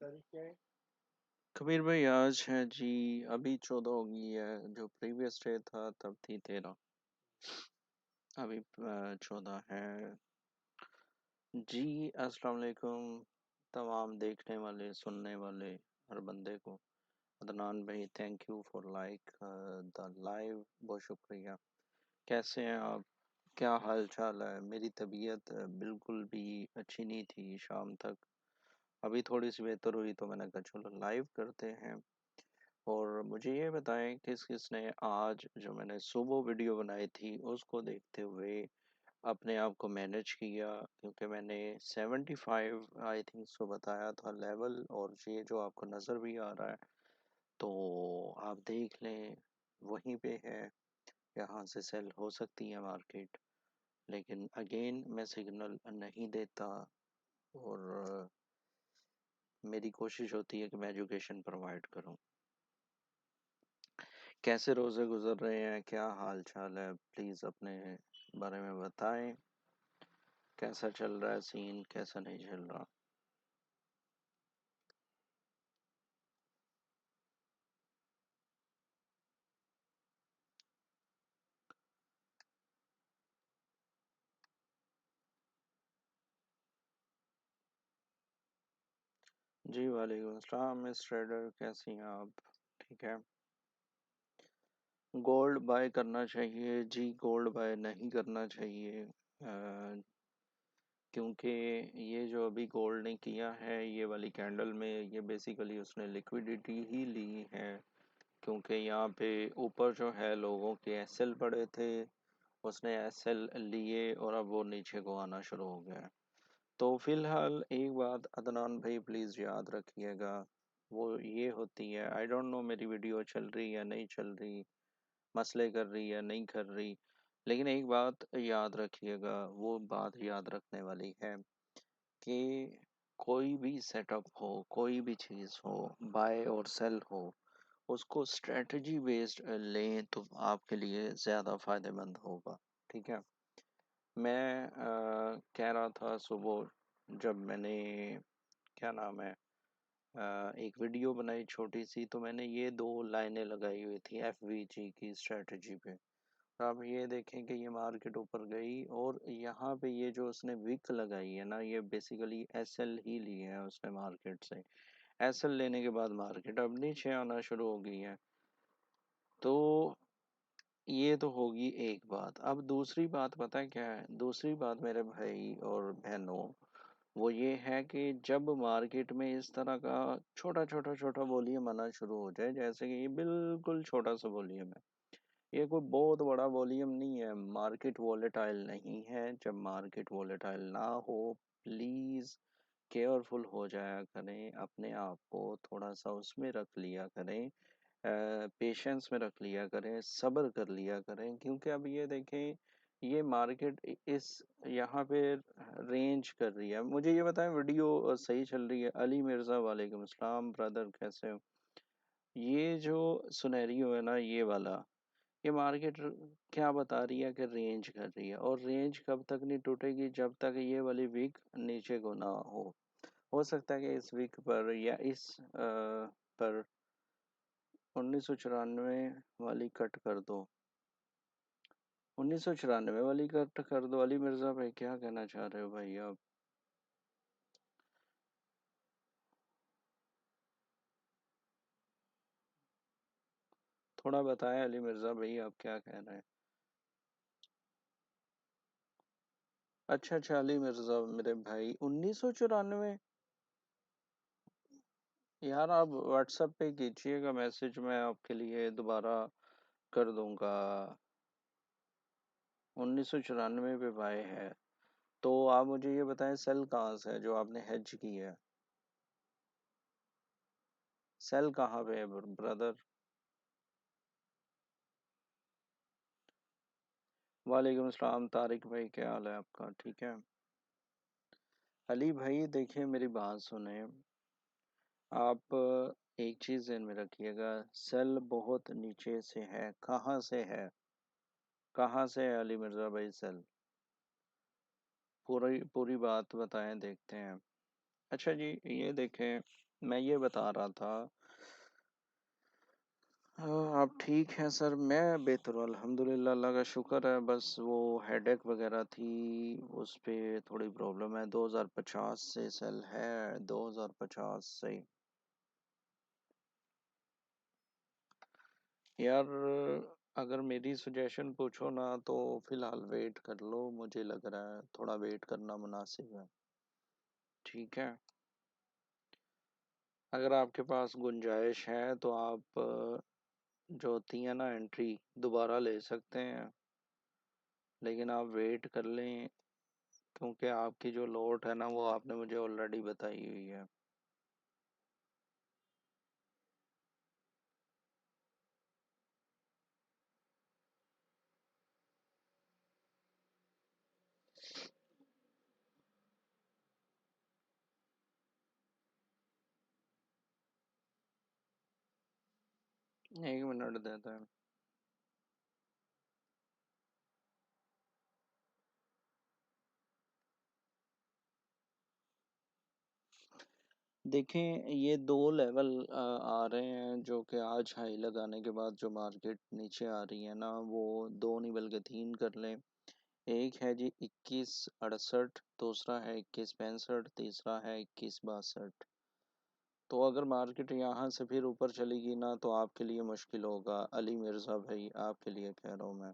कबीर भाई आज है जी। अभी 14 हो गई है। जो प्रीवियस डे था तब थी 13। अभी 14 है जी। अस्सलाम वालेकुम तमाम देखने वाले सुनने वाले हर बंदे को। अदनान भाई thank you for like the live, बहुत शुक्रिया। कैसे हैं आप? क्या हाल चाल है? मेरी तबीयत बिल्कुल भी अच्छी नहीं थी शाम तक। अभी थोड़ी सी बेहतर हुई तो मैंने कहा चलो लाइव करते हैं। और मुझे ये बताएं किस किस ने आज जो मैंने सुबह वीडियो बनाई थी उसको देखते हुए अपने आप को मैनेज किया, क्योंकि मैंने 75 आई थिंक सो बताया था लेवल, और ये जो आपको नज़र भी आ रहा है तो आप देख लें वहीं पे है। यहाँ से सेल हो सकती है मार्केट, लेकिन अगेन मैं सिग्नल नहीं देता। और मेरी कोशिश होती है कि मैं एजुकेशन प्रोवाइड करूँ। कैसे रोज़े गुजर रहे हैं? क्या हाल चाल है? प्लीज़ अपने बारे में बताएं। कैसा चल रहा है सीन, कैसा नहीं चल रहा? जी वालेकुम अस्सलाम मिस ट्रेडर, कैसी हैं आप? ठीक है। गोल्ड बाय करना चाहिए जी? गोल्ड बाय नहीं करना चाहिए, क्योंकि ये जो अभी गोल्ड ने किया है ये वाली कैंडल में, ये बेसिकली उसने लिक्विडिटी ही ली है। क्योंकि यहाँ पे ऊपर जो है लोगों के एसएल पड़े थे, उसने एसएल लिए और अब वो नीचे को आना शुरू हो गया है। तो फिलहाल एक बात अदनान भाई प्लीज़ याद रखिएगा, वो ये होती है, आई डोंट नो मेरी वीडियो चल रही है नहीं चल रही, मसले कर रही है नहीं कर रही, लेकिन एक बात याद रखिएगा, वो बात याद रखने वाली है कि कोई भी सेटअप हो, कोई भी चीज़ हो, बाय और सेल हो, उसको स्ट्रेटजी बेस्ड लें तो आपके लिए ज़्यादा फायदेमंद होगा। ठीक है। मैं कह रहा था सुबह जब मैंने, क्या नाम है, एक वीडियो बनाई छोटी सी, तो मैंने ये दो लाइनें लगाई हुई थी एफवीजी की स्ट्रेटजी पे। तो आप ये देखें कि ये मार्केट ऊपर गई और यहाँ पे ये जो उसने विक लगाई है ना, ये बेसिकली एसएल ही लिए है उसने मार्केट से। एसएल लेने के बाद मार्केट अब नीचे आना शुरू हो गई है। तो ये तो होगी एक बात। अब दूसरी बात पता है क्या है? दूसरी बात मेरे भाई और बहनों, वो ये है कि जब मार्केट में इस तरह का छोटा छोटा छोटा वॉल्यूम आना शुरू हो जाए, जैसे कि ये बिल्कुल छोटा सा वॉल्यूम है, ये कोई बहुत बड़ा वॉल्यूम नहीं है, मार्केट वॉलेटाइल नहीं है। जब मार्केट वॉलेटाइल ना हो, प्लीज़ केयरफुल हो जाया करें, अपने आप को थोड़ा सा उसमें रख लिया करें, पेशेंस में रख लिया करें, सब्र कर लिया करें। क्योंकि अब ये देखें, ये मार्केट इस यहाँ पे रेंज कर रही है। मुझे ये बताएं वीडियो सही चल रही है? अली मिर्ज़ा वालेकुम अस्सलाम ब्रदर, कैसे हो? ये जो सुनेरियो है ना ये वाला, ये मार्केट क्या बता रही है कि रेंज कर रही है, और रेंज कब तक नहीं टूटेगी? जब तक ये वाली वीक नीचे को ना हो सकता है कि इस वीक पर या इस पर 1994 वाली कट कर दो। 1994 वाली कट कर दो। अली मिर्ज़ा भाई क्या कहना चाह रहे हो भाई आप? थोड़ा बताएं अली मिर्ज़ा भाई आप क्या कह रहे हैं? अच्छा अच्छा, अली मिर्ज़ा मेरे भाई 1994। यार आप व्हाट्सएप पे कीजिएगा मैसेज, मैं आपके लिए दोबारा कर दूंगा। 1994 पे बाय है। तो आप मुझे ये बताएं सेल कहाँ से है जो आपने हेज की है? सेल कहाँ पे है ब्रदर? वालेकुम अस्सलाम तारिक भाई, क्या हाल है आपका? ठीक है। अली भाई देखिए मेरी बात सुने, आप एक चीज़ ध्यान में रखिएगा, सेल बहुत नीचे से है। कहाँ से है? कहाँ से है अली मिर्ज़ा भाई सेल? पूरी पूरी बात बताएं, देखते हैं। अच्छा जी, ये देखें, मैं ये बता रहा था। हाँ, आप ठीक हैं सर? मैं बेहतर हूँ अल्हम्दुलिल्लाह, अल्लाह का शुक्र है। बस वो हेडेक वगैरह थी, उस पे थोड़ी प्रॉब्लम है। 2050 से सेल है, 2050 से। यार, अगर मेरी सजेशन पूछो ना तो फिलहाल वेट कर लो, मुझे लग रहा है थोड़ा वेट करना मुनासिब है। ठीक है, अगर आपके पास गुंजाइश है तो आप जो होती है ना एंट्री, दोबारा ले सकते हैं। लेकिन आप वेट कर लें, क्योंकि आपकी जो लोड है ना वो आपने मुझे ऑलरेडी बताई हुई है। एक मिनट देता है। देखें, ये दो लेवल आ रहे हैं जो कि आज हाई लगाने के बाद जो मार्केट नीचे आ रही है ना, वो दो नहीं बल्कि तीन कर लें। एक है जी 2168, दूसरा है 2165, तीसरा है 2162। तो अगर मार्केट यहाँ से फिर ऊपर चलेगी ना तो आपके लिए मुश्किल होगा अली मिर्ज़ा भाई, आपके लिए कह रहा हूँ मैं।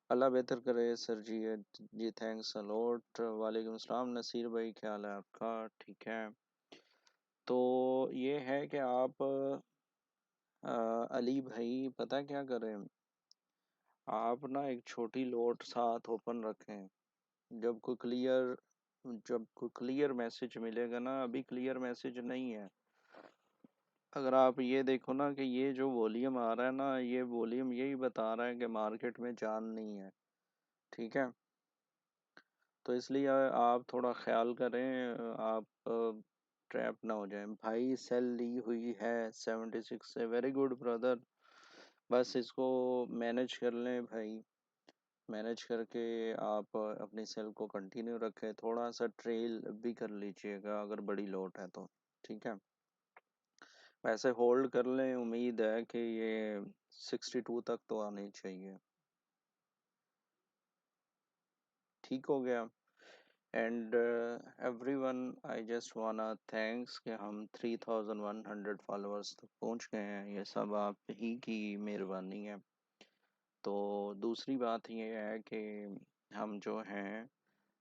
अल्लाह बेहतर करे सर जी। जी थैंक्स अलॉट। वालेकुम सलाम नसीर भाई, क्या हाल है आपका? ठीक है। तो ये है कि आप अली भाई पता क्या करें, आप ना एक छोटी लोट साथ ओपन रखें। जब कोई क्लियर जब कोई क्लियर मैसेज मिलेगा ना, अभी क्लियर मैसेज नहीं है। अगर आप ये देखो ना कि ये जो वॉल्यूम आ रहा है ना, ये वॉल्यूम यही बता रहा है कि मार्केट में जान नहीं है। ठीक है, तो इसलिए आप थोड़ा ख्याल करें, आप ट्रैप ना हो जाएं। भाई सेल ली हुई है 76 से, वेरी गुड ब्रदर। बस इसको मैनेज कर लें भाई। मैनेज करके आप अपनी सेल को कंटिन्यू रखें, थोड़ा सा ट्रेल भी कर लीजिएगा अगर बड़ी लोट है तो। ठीक है, वैसे होल्ड कर लें, उम्मीद है कि ये 62 तक तो आनी चाहिए। ठीक हो गया। एंड एवरीवन, आई जस्ट वाना थैंक्स कि हम 3100 फॉलोअर्स तक पहुंच गए हैं। ये सब आप ही की मेहरबानी है। तो दूसरी बात ये है कि हम जो हैं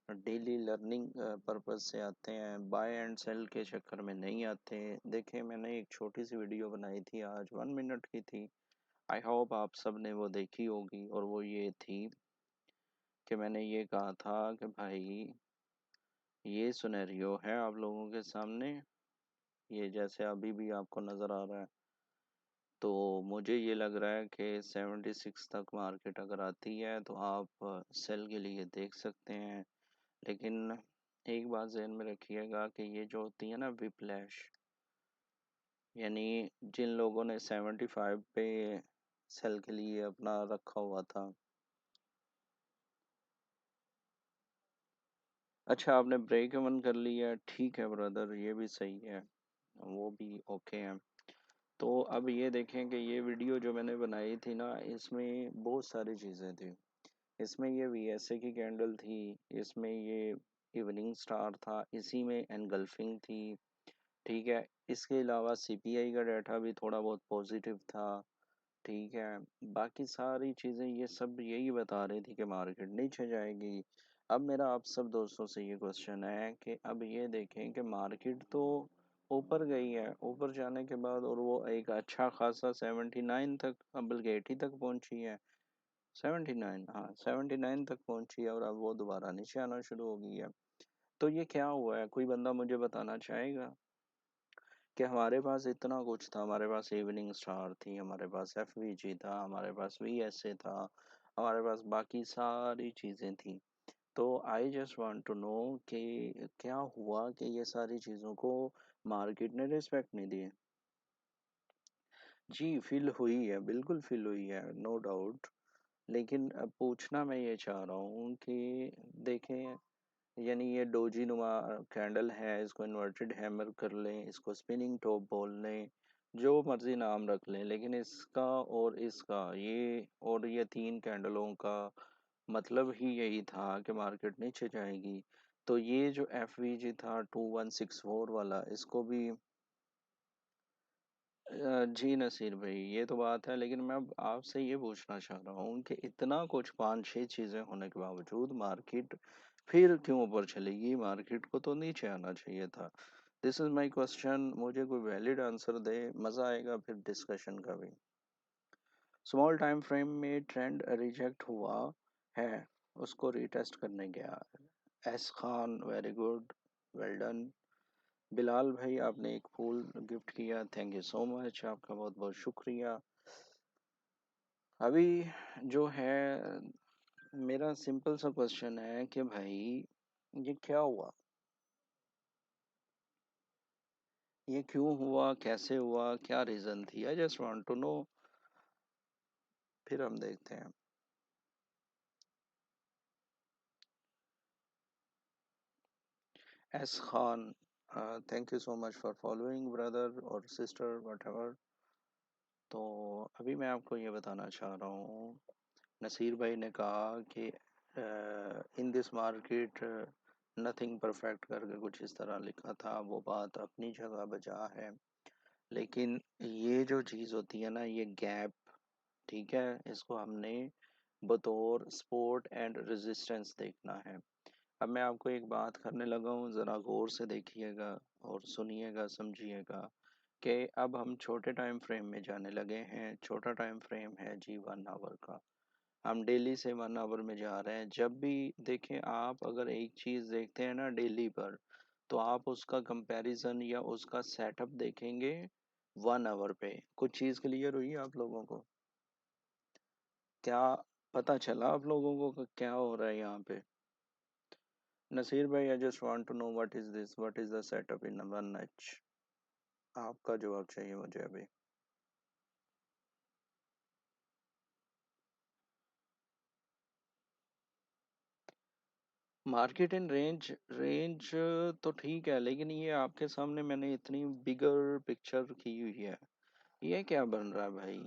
डेली लर्निंग पर्पस से आते हैं, बाय एंड सेल के चक्कर में नहीं आते। देखिए, मैंने एक छोटी सी वीडियो बनाई थी आज, 1 मिनट की थी। आई होप आप सब ने वो देखी होगी, और वो ये थी कि मैंने ये कहा था कि भाई ये सिनेरियो है आप लोगों के सामने, ये जैसे अभी भी आपको नज़र आ रहा है। तो मुझे ये लग रहा है कि 76 तक मार्केट अगर आती है तो आप सेल के लिए देख सकते हैं। लेकिन एक बात जहन में रखिएगा कि ये जो होती है ना विप्लैश, यानी जिन लोगों ने 75 पे सेल के लिए अपना रखा हुआ था। अच्छा, आपने ब्रेक इवन कर लिया, ठीक है ब्रदर, ये भी सही है, वो भी ओके है। तो अब ये देखें कि ये वीडियो जो मैंने बनाई थी ना, इसमें बहुत सारी चीज़ें थी। इसमें ये वीएसए की कैंडल थी, इसमें ये इवनिंग स्टार था, इसी में एनगल्फिंग थी। ठीक है, इसके अलावा सीपीआई का डाटा भी थोड़ा बहुत पॉजिटिव था। ठीक है, बाकी सारी चीज़ें ये सब यही बता रही थी कि मार्केट नीचे जाएगी। अब मेरा आप सब दोस्तों से ये क्वेश्चन है कि अब ये देखें कि मार्केट तो ऊपर गई है, ऊपर जाने के बाद और वो एक अच्छा खासा 79 तक, अब बल्कि 80 तक पहुंची है। 79, हाँ 79 तक पहुंची है, और अब वो दोबारा नीचे आना शुरू हो गई है। तो ये क्या हुआ है, कोई बंदा मुझे बताना चाहेगा? कि हमारे पास इतना कुछ था, हमारे पास इवनिंग स्टार थी, हमारे पास एफवीजी था, हमारे पास वीएसए था, हमारे पास बाकी सारी चीज़ें थी। तो I just want to know कि क्या हुआ कि ये सारी चीज़ों को मार्केट ने रिस्पेक्ट नहीं दी। जी फील हुई है, बिल्कुल फील हुई है, नो डाउट। लेकिन अब पूछना मैं ये चाह रहा हूँ कि देखें, यानी ये डोजी नुमा कैंडल है, इसको इन्वर्टेड हैमर कर लें, इसको स्पिनिंग टॉप बोल लें, जो मर्जी नाम रख लें, लेकिन इसका और इसका ये तीन कैंडलों का मतलब ही यही था कि मार्केट नीचे जाएगी। तो ये जो एफ वी जी था 2164 वाला, इसको भी जी नसीर भाई, ये तो बात है, लेकिन मैं अब आपसे ये पूछना चाह रहा हूँ कि इतना कुछ पांच छह चीजें होने के बावजूद मार्केट फिर क्यों ऊपर चलेगी? मार्केट को तो नीचे आना चाहिए था। दिस इज माय क्वेश्चन, मुझे कोई वैलिड आंसर दे, मजा आएगा फिर डिस्कशन का भी। स्मॉल टाइम फ्रेम में ट्रेंड रिजेक्ट हुआ है, उसको रीटेस्ट करने गया। S Khan, very good, well done. Bilal भाई, आपने एक फूल गिफ्ट किया, थैंक यू सो मच, आपका बहुत बहुत शुक्रिया। अभी जो है, मेरा सिंपल सा क्वेश्चन है कि भाई ये क्या हुआ, ये क्यों हुआ, कैसे हुआ, क्या रीजन थी? I just want to know, फिर हम देखते हैं। S Khan, thank you so much for following brother और सिस्टर वट एवर। तो अभी मैं आपको ये बताना चाह रहा हूँ, नसीर भाई ने कहा कि in this market nothing perfect करके कुछ इस तरह लिखा था, वो बात अपनी जगह बजा है, लेकिन ये जो चीज़ होती है ना, ये गैप, ठीक है, इसको हमने बतौर सपोर्ट एंड रेजिस्टेंस देखना है। अब मैं आपको एक बात करने लगा हूँ, ज़रा गौर से देखिएगा और सुनिएगा, समझिएगा कि अब हम छोटे टाइम फ्रेम में जाने लगे हैं। छोटा टाइम फ्रेम है जी 1 आवर का, हम डेली से 1 आवर में जा रहे हैं। जब भी देखें आप, अगर एक चीज़ देखते हैं ना डेली पर, तो आप उसका कंपैरिजन या उसका सेटअप देखेंगे 1 आवर पे। कुछ चीज़ क्लियर हुई आप लोगों को? क्या पता चला आप लोगों को कि क्या हो रहा है यहाँ पे? नसीर भाई, I just want to know what is this, what is the setup in 1 H? आपका जवाब चाहिए मुझे अभी। मार्केट इन रेंज, रेंज तो ठीक है, लेकिन ये आपके सामने मैंने इतनी बिगर पिक्चर की हुई है, ये क्या बन रहा है भाई?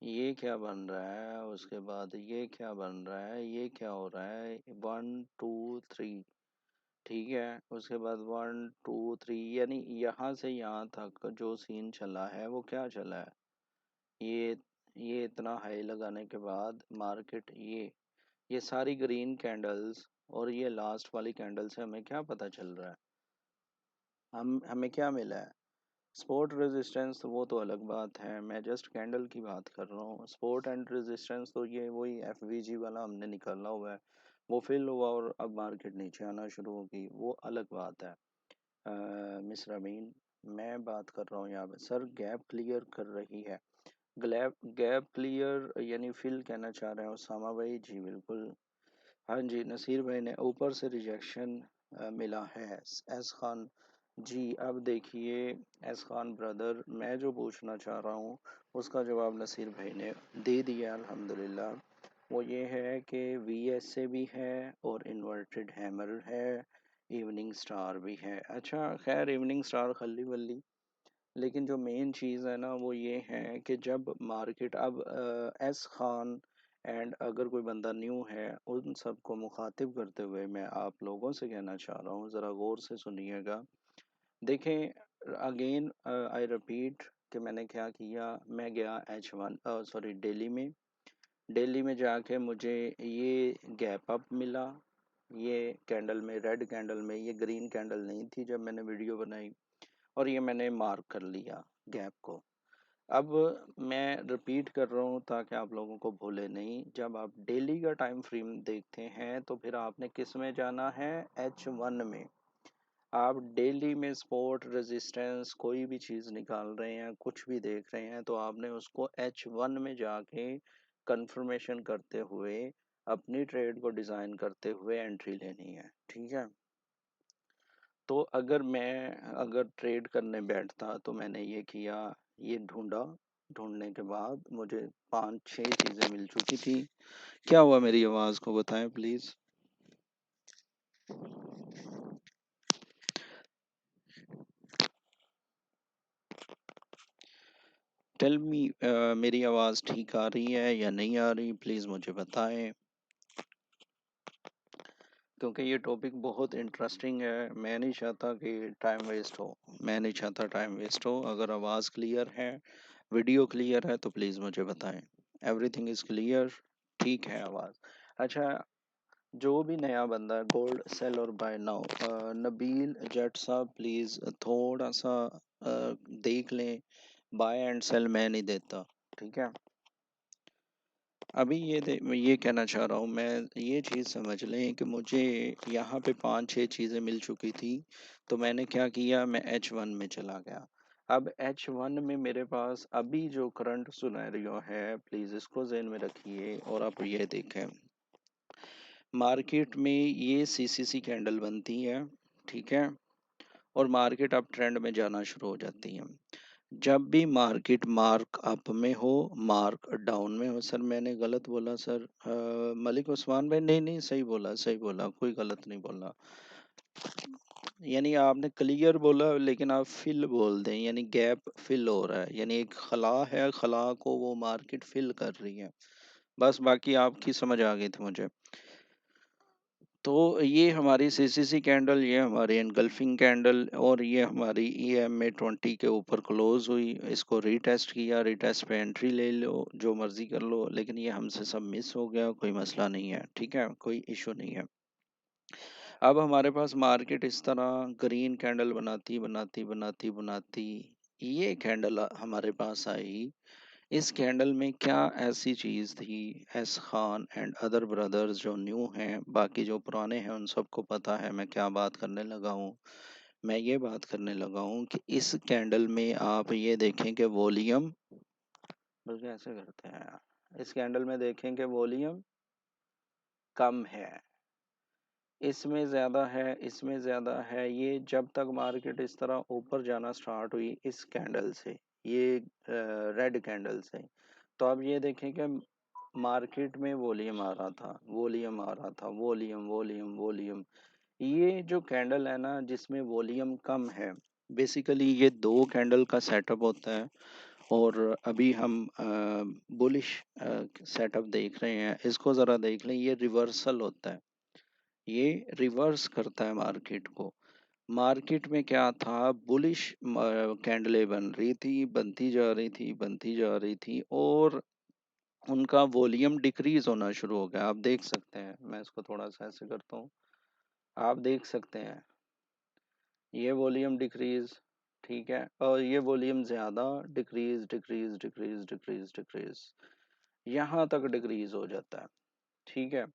ये क्या बन रहा है, उसके बाद ये क्या बन रहा है, ये क्या हो रहा है? 1 2 3, ठीक है, उसके बाद 1 2 3, यानी यहाँ से यहाँ तक जो सीन चला है वो क्या चला है? ये ये इतना हाई लगाने के बाद मार्केट, ये सारी ग्रीन कैंडल्स और ये लास्ट वाली कैंडल से हमें क्या पता चल रहा है? हमें क्या मिला है? सपोर्ट रेजिस्टेंस वो तो अलग बात है, मैं जस्ट कैंडल की बात कर रहा हूँ। सपोर्ट एंड रेजिस्टेंस तो ये वही एफ वी जी वाला हमने निकाला हुआ है, वो फिल हुआ और अब मार्केट नीचे आना शुरू होगी, वो अलग बात है। मिस रमीन, मैं बात कर रहा हूँ यहाँ पे, सर गैप क्लियर कर रही है। गैप गैप क्लियर यानी फिल कहना चाह रहे हैं उसामा भाई जी, बिल्कुल। हाँ जी, नसीर भाई ने ऊपर से रिजेक्शन मिला है। एस खान जी, अब देखिए एस खान ब्रदर, मैं जो पूछना चाह रहा हूँ उसका जवाब नसीर भाई ने दे दिया अल्हम्दुलिल्लाह। वो ये है कि वी एस ए भी है और इन्वर्टेड हैमर है, इवनिंग स्टार भी है। अच्छा खैर, इवनिंग स्टार खल्ली वल्ली, लेकिन जो मेन चीज़ है ना वो ये है कि जब मार्केट अब एस खान एंड अगर कोई बंदा न्यू है, उन सबको मुखातिब करते हुए मैं आप लोगों से कहना चाह रहा हूँ, ज़रा गौर से सुनिएगा। देखें, अगेन आई रिपीट कि मैंने क्या किया, मैं गया H1, सॉरी दिल्ली में। दिल्ली में जाके मुझे ये गैप अप मिला, ये कैंडल में, रेड कैंडल में, ये ग्रीन कैंडल नहीं थी जब मैंने वीडियो बनाई, और ये मैंने मार्क कर लिया गैप को। अब मैं रिपीट कर रहा हूँ ताकि आप लोगों को भूले नहीं, जब आप डेली का टाइम फ्रेम देखते हैं तो फिर आपने किस में जाना है? H1 में। आप डेली में सपोर्ट रेजिस्टेंस कोई भी चीज़ निकाल रहे हैं, कुछ भी देख रहे हैं, तो आपने उसको H1 में जाके कंफर्मेशन करते हुए, अपनी ट्रेड को डिज़ाइन करते हुए एंट्री लेनी है, ठीक है? तो अगर ट्रेड करने बैठता तो मैंने ये किया, ये ढूंढा, ढूंढने के बाद मुझे 5-6 चीजें मिल चुकी थी। क्या हुआ मेरी आवाज को बताएं प्लीज। टेल मी, मेरी आवाज ठीक आ रही है या नहीं आ रही, प्लीज मुझे बताएं, क्योंकि ये टॉपिक बहुत इंटरेस्टिंग है। मैं नहीं चाहता कि टाइम वेस्ट हो, मैं नहीं चाहता टाइम वेस्ट हो। अगर आवाज़ क्लियर है, वीडियो क्लियर है, तो प्लीज़ मुझे बताएं। एवरीथिंग इज़ क्लियर, ठीक है आवाज़। अच्छा, जो भी नया बंदा है, गोल्ड सेल और बाय नाउ, नबील जट साहब प्लीज़ थोड़ा सा देख लें। बाय एंड सेल मैं नहीं देता, ठीक है। अभी मैं ये कहना चाह रहा हूँ, मैं ये चीज़ समझ लें कि मुझे यहाँ पे 5-6 चीज़ें मिल चुकी थी। तो मैंने क्या किया, मैं H1 में चला गया। अब H1 में मेरे पास अभी जो करंट सिनेरियो है, प्लीज़ इसको ज़हन में रखिए और आप ये देखें। मार्केट में ये CCC कैंडल बनती है, ठीक है, और मार्केट अब ट्रेंड में जाना शुरू हो जाती है। जब भी मार्केट मार्क अप में हो, मार्क डाउन में हो, सर मैंने गलत बोला सर, मलिक उस्मान भाई, नहीं नहीं सही बोला, सही बोला, कोई गलत नहीं बोला। यानी आपने क्लियर बोला, लेकिन आप फिल बोल दें, यानी गैप फिल हो रहा है, यानी एक खला है, खला को वो मार्केट फिल कर रही है। बस बाकी आपकी समझ आ गई थी मुझे। तो ये हमारी CCC कैंडल, ये हमारी एनगल्फिंग कैंडल, और ये हमारी EMA 20 के ऊपर क्लोज हुई। इसको रीटेस्ट किया, रीटेस्ट पे एंट्री ले लो, जो मर्जी कर लो, लेकिन ये हमसे सब मिस हो गया, कोई मसला नहीं है, ठीक है, कोई इशू नहीं है। अब हमारे पास मार्केट इस तरह ग्रीन कैंडल बनाती बनाती बनाती बनाती ये कैंडल हमारे पास आई। इस कैंडल में क्या ऐसी चीज थी, S Khan and other brothers जो न्यू हैं, बाकी जो पुराने हैं उन सबको पता है मैं क्या बात करने लगा हूँ। मैं ये बात करने लगा हूँ कि इस कैंडल में आप ये देखें कि वॉल्यूम, बल्कि ऐसे करते हैं, इस कैंडल में देखें कि वॉल्यूम कम है, इसमें ज़्यादा है, इसमें ज़्यादा है। ये जब तक मार्केट इस तरह ऊपर जाना स्टार्ट हुई इस कैंडल से, ये रेड कैंडल से, तो अब ये देखें कि मार्केट में वॉल्यूम आ रहा था, वॉल्यूम आ रहा था, वॉल्यूम वॉल्यूम वॉल्यूम। ये जो कैंडल है ना, जिसमें वॉल्यूम कम है, बेसिकली ये दो कैंडल का सेटअप होता है। और अभी हम बुलिश सेटअप देख रहे हैं, इसको ज़रा देख लें, ये रिवर्सल होता है, ये रिवर्स करता है मार्केट को। मार्केट में क्या था, बुलिश कैंडलें बन रही थी, बनती जा रही थी, बनती जा रही थी, और उनका वॉल्यूम डिक्रीज होना शुरू हो गया। आप देख सकते हैं, मैं इसको थोड़ा सा ऐसे करता हूँ, आप देख सकते हैं ये वॉल्यूम डिक्रीज, ठीक है, और ये वॉल्यूम ज़्यादा, decrease decrease decrease decrease decrease, यहाँ तक डिक्रीज हो जाता है, ठीक है।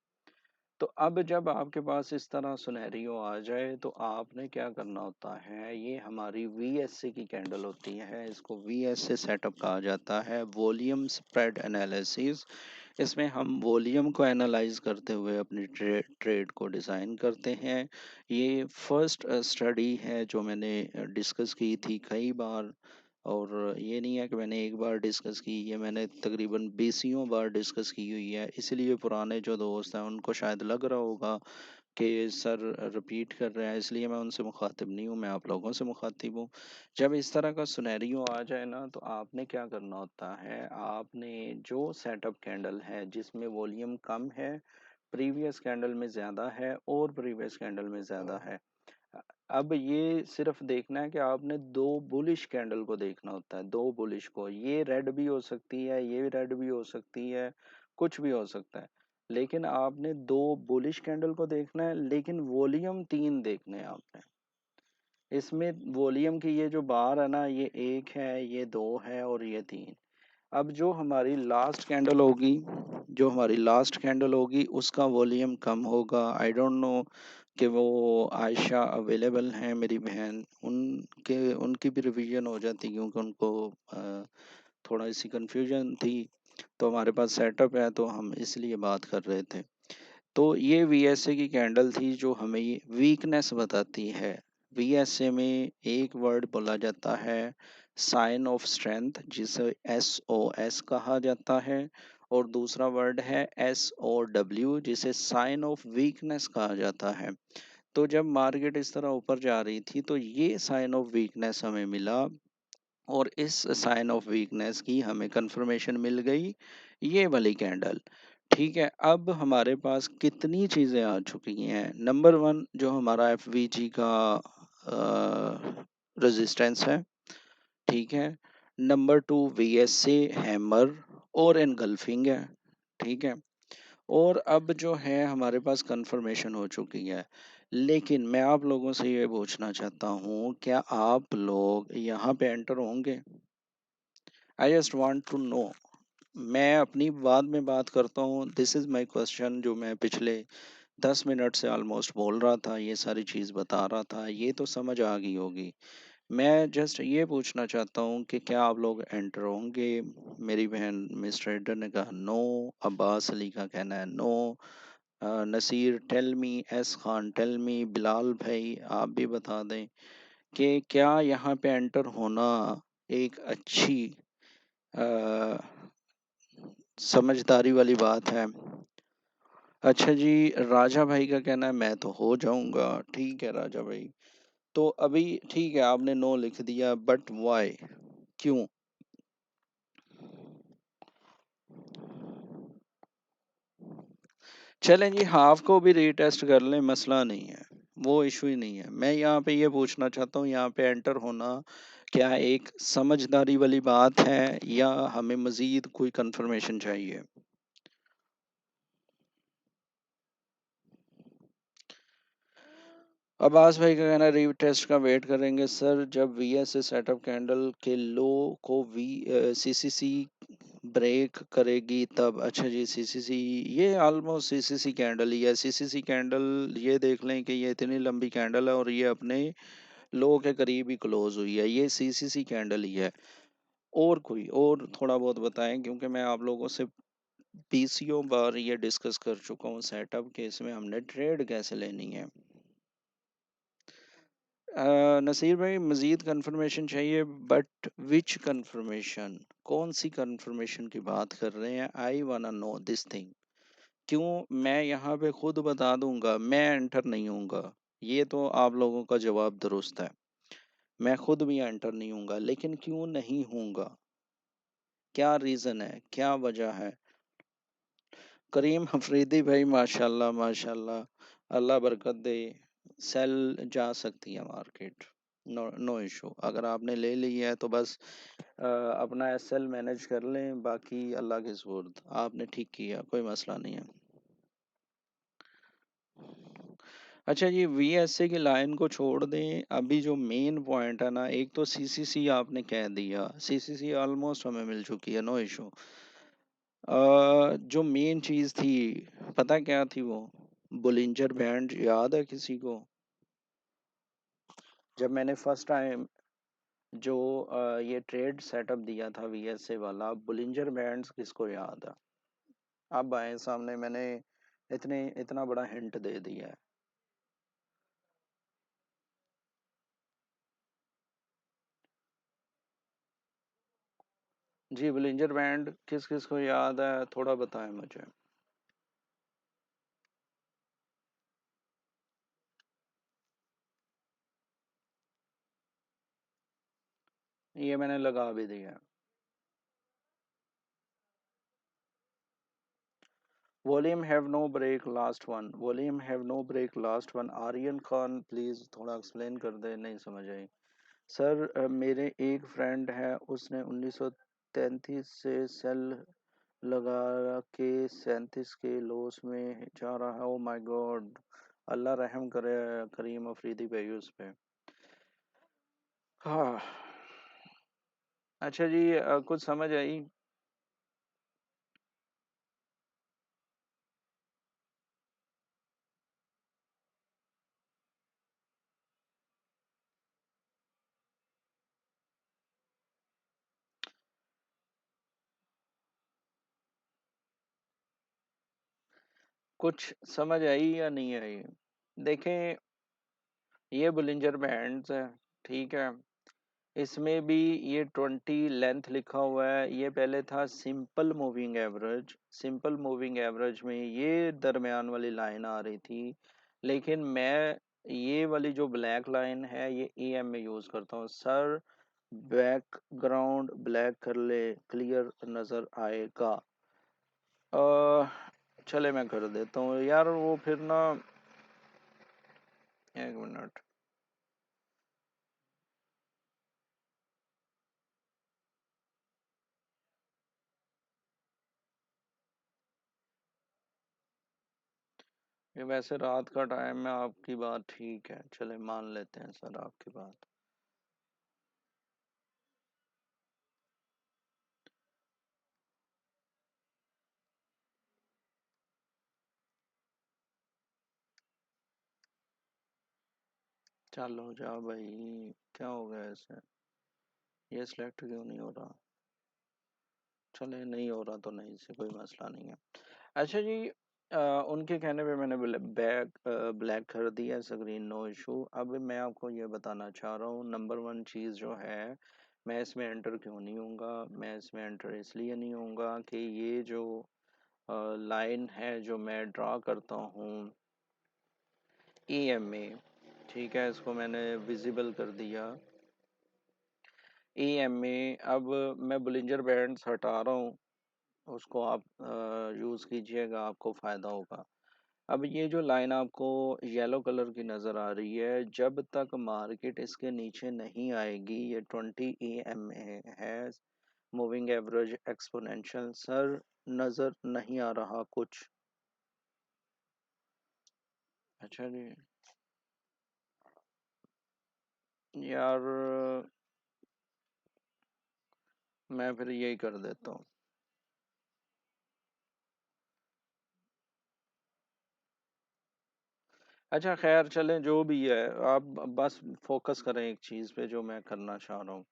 तो अब जब आपके पास इस तरह सुनहरियो आ जाए, तो आपने क्या करना होता है, ये हमारी VSA की कैंडल होती है, इसको VSA सेटअप कहा जाता है, वॉल्यूम स्प्रेड एनालिसिस। इसमें हम वॉल्यूम को एनालाइज करते हुए अपनी ट्रेड को डिज़ाइन करते हैं। ये फर्स्ट स्टडी है जो मैंने डिस्कस की थी कई बार, और ये नहीं है कि मैंने एक बार डिस्कस की, ये मैंने तकरीबन बीसियों बार डिस्कस की हुई है। इसलिए पुराने जो दोस्त हैं उनको शायद लग रहा होगा कि सर रिपीट कर रहे हैं, इसलिए मैं उनसे मुखातिब नहीं हूँ, मैं आप लोगों से मुखातिब हूँ। जब इस तरह का सिनेरियो आ जाए ना, तो आपने क्या करना होता है, आपने जो सेटअप कैंडल है जिसमें वॉल्यूम कम है, प्रीवियस कैंडल में ज़्यादा है और प्रीवियस कैंडल में ज़्यादा है, अब ये सिर्फ देखना है कि आपने दो बुलिश कैंडल को देखना होता है, दो बुलिश को, ये रेड भी हो सकती है, ये रेड भी हो सकती है, कुछ भी हो सकता है, लेकिन आपने दो बुलिश कैंडल को देखना है, लेकिन वॉल्यूम 3 देखने हैं आपने। इसमें वॉल्यूम की ये जो बार है ना, ये 1 है, ये 2 है और ये 3। अब जो हमारी लास्ट कैंडल होगी, जो हमारी लास्ट कैंडल होगी उसका वॉल्यूम कम होगा। आई डोंट नो कि वो आयशा अवेलेबल हैं, मेरी बहन, उनके उनकी भी रिवीजन हो जाती, क्योंकि उनको थोड़ा सी कंफ्यूजन थी। तो हमारे पास सेटअप है, तो हम इसलिए बात कर रहे थे। तो ये VSA की कैंडल थी जो हमें वीकनेस बताती है। VSA में एक वर्ड बोला जाता है साइन ऑफ स्ट्रेंथ जिसे SOS कहा जाता है, और दूसरा वर्ड है SOW जिसे साइन ऑफ वीकनेस कहा जाता है। तो जब मार्केट इस तरह ऊपर जा रही थी तो ये साइन ऑफ वीकनेस हमें मिला, और इस साइन ऑफ वीकनेस की हमें कंफर्मेशन मिल गई, ये वाली कैंडल। ठीक है, अब हमारे पास कितनी चीज़ें आ चुकी हैं। नंबर वन जो हमारा FVG का रेजिस्टेंस है, ठीक है। नंबर टू VSA हैमर और एनगल्फिंग है, ठीक है। और अब जो है हमारे पास कंफर्मेशन हो चुकी है, लेकिन मैं आप लोगों से ये पूछना चाहता हूँ, क्या आप लोग यहाँ पे एंटर होंगे? I just want to know. मैं अपनी बाद में बात करता हूँ, दिस इज़ माय क्वेश्चन जो मैं पिछले 10 मिनट से ऑलमोस्ट बोल रहा था, ये सारी चीज़ बता रहा था, ये तो समझ आ गई होगी। मैं जस्ट ये पूछना चाहता हूँ कि क्या आप लोग एंटर होंगे? मेरी बहन मिस ट्रेडर ने कहा नो, अब्बास अली का कहना है no, Naseer tell me, S Khan tell me, Bilal भाई आप भी बता दें कि क्या यहाँ पे एंटर होना एक अच्छी अ, समझदारी वाली बात है। अच्छा जी, राजा भाई का कहना है मैं तो हो जाऊंगा। ठीक है राजा भाई, तो अभी ठीक है आपने नो लिख दिया, बट वाई, क्यों? चलें जी, हाफ को भी रीटेस्ट कर लें, मसला नहीं है, वो इशू ही नहीं है। मैं यहाँ पे ये पूछना चाहता हूँ, यहाँ पे एंटर होना क्या एक समझदारी वाली बात है या हमें मजीद कोई कंफर्मेशन चाहिए? अब्बास भाई का कहना रीटेस्ट का वेट करेंगे सर, जब VSA सेटअप कैंडल के लो को CCC ब्रेक करेगी तब। अच्छा जी, CCC, ये ऑलमोस्ट CCC कैंडल ही है। CCC कैंडल ये देख लें कि ये इतनी लंबी कैंडल है और ये अपने लो के करीब ही क्लोज हुई है, ये CCC कैंडल ही है। और कोई और थोड़ा बहुत बताएं, क्योंकि मैं आप लोगों से बीसियों बार ये डिस्कस कर चुका हूँ सेटअप के, इसमें हमने ट्रेड कैसे लेनी है। नसीर भाई मज़ीद कंफर्मेशन चाहिए, बट विच कंफर्मेशन, कौन सी कंफर्मेशन की बात कर रहे हैं? आई वाना नो दिस थिंग। क्यों? मैं यहाँ पे खुद बता दूंगा, मैं एंटर नहीं होऊंगा, ये तो आप लोगों का जवाब दुरुस्त है। मैं खुद भी एंटर नहीं होऊंगा, लेकिन क्यों नहीं होऊंगा? क्या रीज़न है, क्या वजह है? करीम अफरीदी भाई माशाल्लाह माशाल्लाह, अल्लाह बरकत दे। सेल जा सकती है मार्केट, नो नो इशू। अगर आपने ले ली है तो बस अपना SL मैनेज कर लें, बाकी अल्लाह के सुपुर्द। आपने ठीक किया, कोई मसला नहीं है। अच्छा जी, VSA की लाइन को छोड़ दें, अभी जो मेन पॉइंट है ना, एक तो CCC आपने कह दिया, CCC ऑलमोस्ट हमें मिल चुकी है, नो इशू। जो मेन चीज़ थी, पता क्या थी वो? बुलिंजर बैंड, याद है किसी को? जब मैंने फर्स्ट टाइम जो ये ट्रेड सेटअप दिया था VSA वाला, बुलिंजर बैंड्स किसको याद है? अब आए सामने, मैंने इतना बड़ा हिंट दे दिया है। जी, बुलिंजर बैंड किस किस को याद है, थोड़ा बताएं मुझे। ये मैंने लगा भी दिया है। Volume have no break last one, volume have no break last one, Aryan Khan please थोड़ा एक्सप्लेन कर दे, नहीं समझ आई। सर मेरे एक फ्रेंड है, उसने 1933 से सेल लगा के 37 के लॉस में जा रहा है। ओ माय गॉड, अल्लाह रहम करे करीम अफरीदी भाई उस पे। हाँ, अच्छा जी, कुछ समझ आई? कुछ समझ आई या नहीं आई? देखें, ये बुलिंजर बैंड्स है, ठीक है। इसमें भी ये 20 लेंथ लिखा हुआ है, ये पहले था simple moving average. Simple moving average में ये दरमियान वाली लाइन आ रही थी, लेकिन मैं ये वाली जो ब्लैक लाइन है ये EM में यूज करता हूँ सर। बैकग्राउंड ब्लैक कर ले, क्लियर नजर आएगा। चले मैं कर देता हूँ यार, वो फिर ना, एक मिनट। ये वैसे रात का टाइम है, आपकी बात ठीक है, चले मान लेते हैं सर आपकी बात। चलो जाओ भाई, क्या हो गया ऐसे, ये सिलेक्ट क्यों नहीं हो रहा? चले नहीं हो रहा तो नहीं से कोई मसला नहीं है। अच्छा जी, उनके कहने पे मैंने ब्लैक कर दिया स्क्रीन, नो इशू। अब मैं आपको ये बताना चाह रहा हूँ, नंबर वन चीज़ जो है, मैं इसमें एंटर क्यों नहीं होऊंगा? मैं इसमें एंटर इसलिए नहीं होऊंगा कि ये जो लाइन है जो मैं ड्रा करता हूँ EM में, ठीक है, इसको मैंने विजिबल कर दिया EM में। अब मैं बुलिंजर बैंड्स हटा रहा हूँ, उसको आप यूज़ कीजिएगा, आपको फ़ायदा होगा। अब ये जो लाइन आपको येलो कलर की नज़र आ रही है, जब तक मार्केट इसके नीचे नहीं आएगी, ये 20 EM में है, मूविंग एवरेज एक्सपोनेंशियल सर, नज़र नहीं आ रहा कुछ। अच्छा जी यार, मैं फिर यही कर देता हूँ। अच्छा खैर चलें, जो भी है, आप बस फोकस करें एक चीज़ पे जो मैं करना चाह रहा हूँ,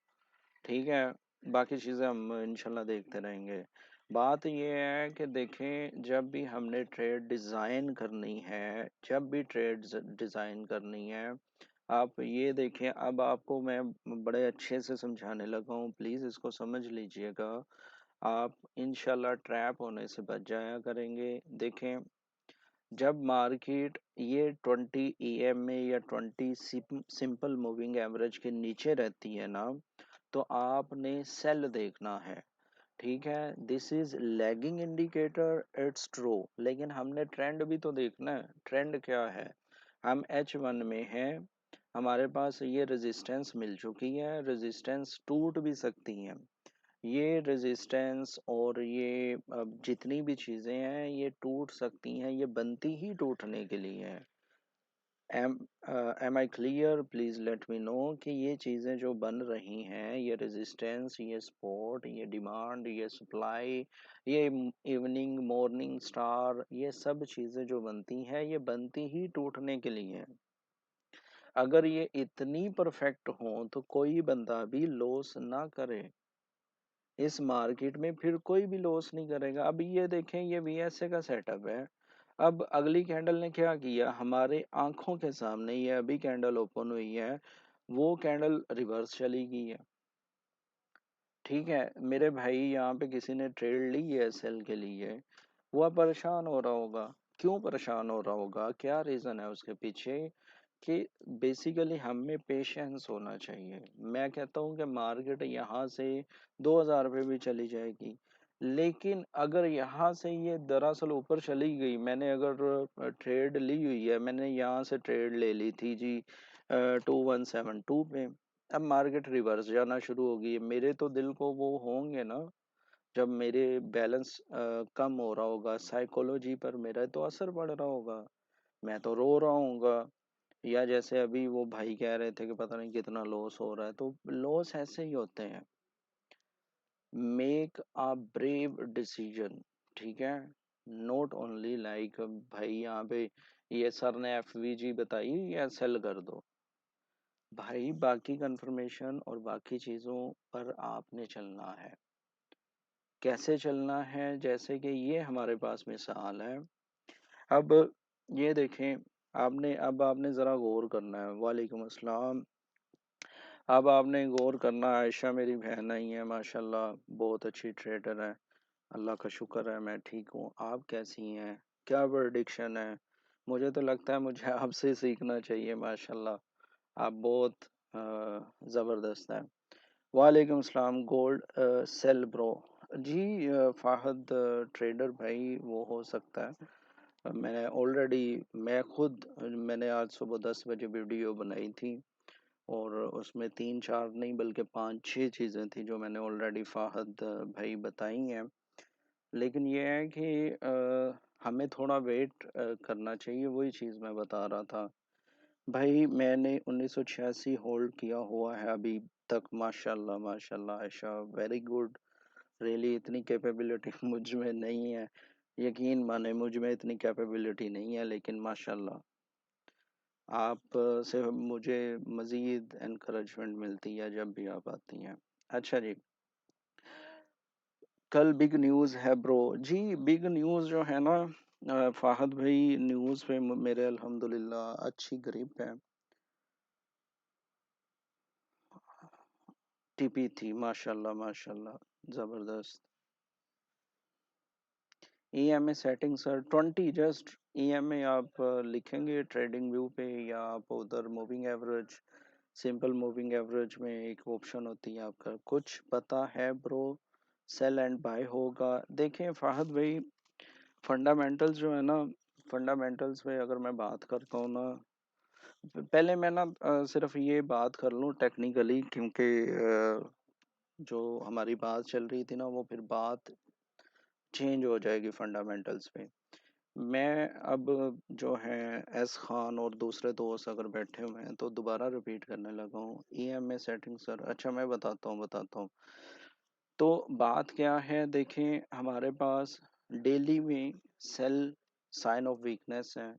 ठीक है? बाकी चीज़ें हम इंशाल्लाह देखते रहेंगे। बात ये है कि देखें, जब भी हमने ट्रेड डिज़ाइन करनी है, जब भी ट्रेड डिज़ाइन करनी है, आप ये देखें, अब आपको मैं बड़े अच्छे से समझाने लगा हूँ, प्लीज़ इसको समझ लीजिएगा। आप इंशाल्लाह ट्रैप होने से बच जाया करेंगे। देखें, जब मार्केट ये 20 EM में या 20 सिंपल मूविंग एवरेज के नीचे रहती है ना, तो आपने सेल देखना है, ठीक है? This is lagging indicator, it's true, लेकिन हमने ट्रेंड भी तो देखना है। ट्रेंड क्या है? हम H1 में हैं, हमारे पास ये रेजिस्टेंस मिल चुकी है, रेजिस्टेंस टूट भी सकती है। ये रेजिस्टेंस और ये जितनी भी चीज़ें हैं ये टूट सकती हैं, ये बनती ही टूटने के लिए हैं। Am am I clear? Please let me know कि ये चीज़ें जो बन रही हैं, ये रेजिस्टेंस, ये सपोर्ट, ये डिमांड, ये सप्लाई, ये इवनिंग मॉर्निंग स्टार, ये सब चीज़ें जो बनती हैं ये बनती ही टूटने के लिए हैं। अगर ये इतनी परफेक्ट हों तो कोई बंदा भी लॉस ना करे, इस मार्केट में फिर कोई भी लॉस नहीं करेगा। अब ये देखें, ये VSA का सेटअप है। अब अगली कैंडल ने क्या किया हमारे आंखों के सामने, ये अभी कैंडल ओपन हुई है, वो कैंडल रिवर्स चली गई है, ठीक है? मेरे भाई यहाँ पे किसी ने ट्रेड ली है सेल के लिए, वह परेशान हो रहा होगा। क्यों परेशान हो रहा होगा? क्या रीज़न है उसके पीछे? कि बेसिकली हमें पेशेंस होना चाहिए। मैं कहता हूँ कि मार्केट यहाँ से 2000 रुपये भी चली जाएगी, लेकिन अगर यहाँ से ये दरअसल ऊपर चली गई, मैंने अगर ट्रेड ली हुई है, मैंने यहाँ से ट्रेड ले ली थी जी 2172 पे, अब मार्केट रिवर्स जाना शुरू होगी, मेरे तो दिल को वो होंगे ना, जब मेरे बैलेंस कम हो रहा होगा, साइकोलॉजी पर मेरा तो असर पड़ रहा होगा, मैं तो रो रहा हूँगा। या जैसे अभी वो भाई कह रहे थे कि पता नहीं कितना लॉस हो रहा है, तो लॉस ऐसे ही होते हैं। मेक अ ब्रेव डिसीजन, ठीक है? नॉट ओनली लाइक भाई यहाँ पे ये सर ने FVG बताई या सेल कर दो, भाई बाकी कंफर्मेशन और बाकी चीज़ों पर आपने चलना है। कैसे चलना है? जैसे कि ये हमारे पास मिसाल है। अब ये देखें, आपने ज़रा गौर करना है। वालेकुम अस्सलाम। अब आपने गौर करना, आयशा मेरी बहन ही है माशाल्लाह, बहुत अच्छी ट्रेडर है। अल्लाह का शुक्र है मैं ठीक हूँ। आप कैसी हैं? क्या प्रेडिक्शन है? मुझे तो लगता है मुझे आपसे सीखना चाहिए माशाल्लाह। आप बहुत ज़बरदस्त हैं। वालेकुम सलाम। Gold sell bro. जी फाहद ट्रेडर भाई वो हो सकता है। मैंने ऑलरेडी, मैं खुद मैंने आज सुबह 10 बजे वीडियो बनाई थी और उसमें 3 4 नहीं बल्कि 5 6 चीज़ें थी जो मैंने ऑलरेडी फाहद भाई बताई हैं। लेकिन ये है कि हमें थोड़ा वेट करना चाहिए, वही चीज़ मैं बता रहा था। भाई मैंने 1986 होल्ड किया हुआ है अभी तक। माशाल्लाह माशाल्लाह आयशा, वेरी गुड। रियली इतनी कैपेबिलिटी मुझ में नहीं है। यकीन माने मुझ में इतनी कैपेबिलिटी नहीं है, लेकिन माशाल्लाह आप से मुझे मज़ीद एनकरेजमेंट मिलती है जब भी आप आती हैं। अच्छा जी, कल बिग न्यूज़ है ब्रो। जी बिग न्यूज़ जो है ना, फाहद भाई न्यूज़ पे मेरे अल्हम्दुलिल्लाह अच्छी ग्रिप है। टीपी थी माशाल्लाह माशाल्लाह, ज़बरदस्त। EMA setting sir 20 just. EMA आप लिखेंगे ट्रेडिंग व्यू पे, या आप उधर moving average, simple moving average में एक ऑप्शन होती है आपका, कुछ पता है ब्रो? सेल एंड बाय होगा? देखें फाहद भाई, फंडामेंटल्स जो है ना, फंडामेंटल्स पे अगर मैं बात करता हूँ ना, पहले मैं ना सिर्फ ये बात कर लूँ टेक्निकली, क्योंकि जो हमारी बात चल रही थी ना वो फिर बात चेंज हो जाएगी फंडामेंटल्स पे। मैं अब जो है एस खान और दूसरे दोस्त अगर बैठे हुए हैं तो दोबारा रिपीट करने लगा हूँ। ईएमए सेटिंग सर, अच्छा मैं बताता हूँ। तो बात क्या है, देखें हमारे पास डेली में सेल साइन ऑफ वीकनेस है,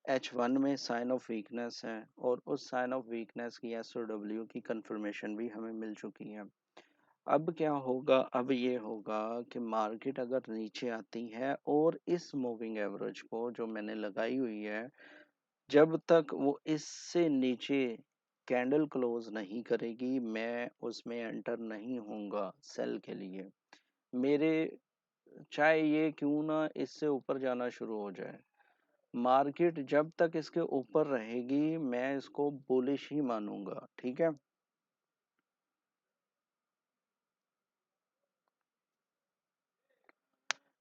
H1 में साइन ऑफ वीकनेस है, और उस साइन ऑफ वीकनेस की SOW की कंफर्मेशन भी हमें मिल चुकी है। अब क्या होगा? अब ये होगा कि मार्केट अगर नीचे आती है और इस मूविंग एवरेज को जो मैंने लगाई हुई है, जब तक वो इससे नीचे कैंडल क्लोज नहीं करेगी, मैं उसमें एंटर नहीं होऊंगा सेल के लिए। मेरे, चाहे ये क्यों ना इससे ऊपर जाना शुरू हो जाए, मार्केट जब तक इसके ऊपर रहेगी मैं इसको बुलिश ही मानूंगा। ठीक है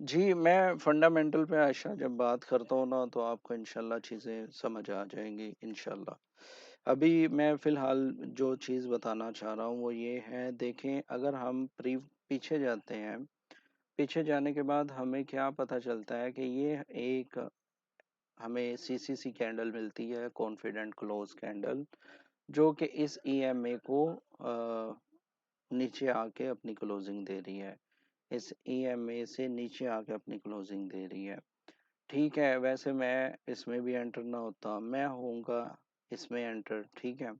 जी। मैं फंडामेंटल पे आशा जब बात करता हूँ ना तो आपको इंशाल्लाह चीज़ें समझ आ जाएंगी इंशाल्लाह। अभी मैं फ़िलहाल जो चीज़ बताना चाह रहा हूँ वो ये है, देखें अगर हम प्री पीछे जाते हैं, पीछे जाने के बाद हमें क्या पता चलता है कि ये एक हमें सीसीसी कैंडल मिलती है, कॉन्फिडेंट क्लोज कैंडल, जो कि इस ईएमए को नीचे आके अपनी क्लोजिंग दे रही है, इस ईएमए से नीचे आके अपनी क्लोजिंग दे रही है। ठीक है, वैसे मैं इसमें भी एंटर ना होता, मैं होऊंगा इसमें एंटर। ठीक है,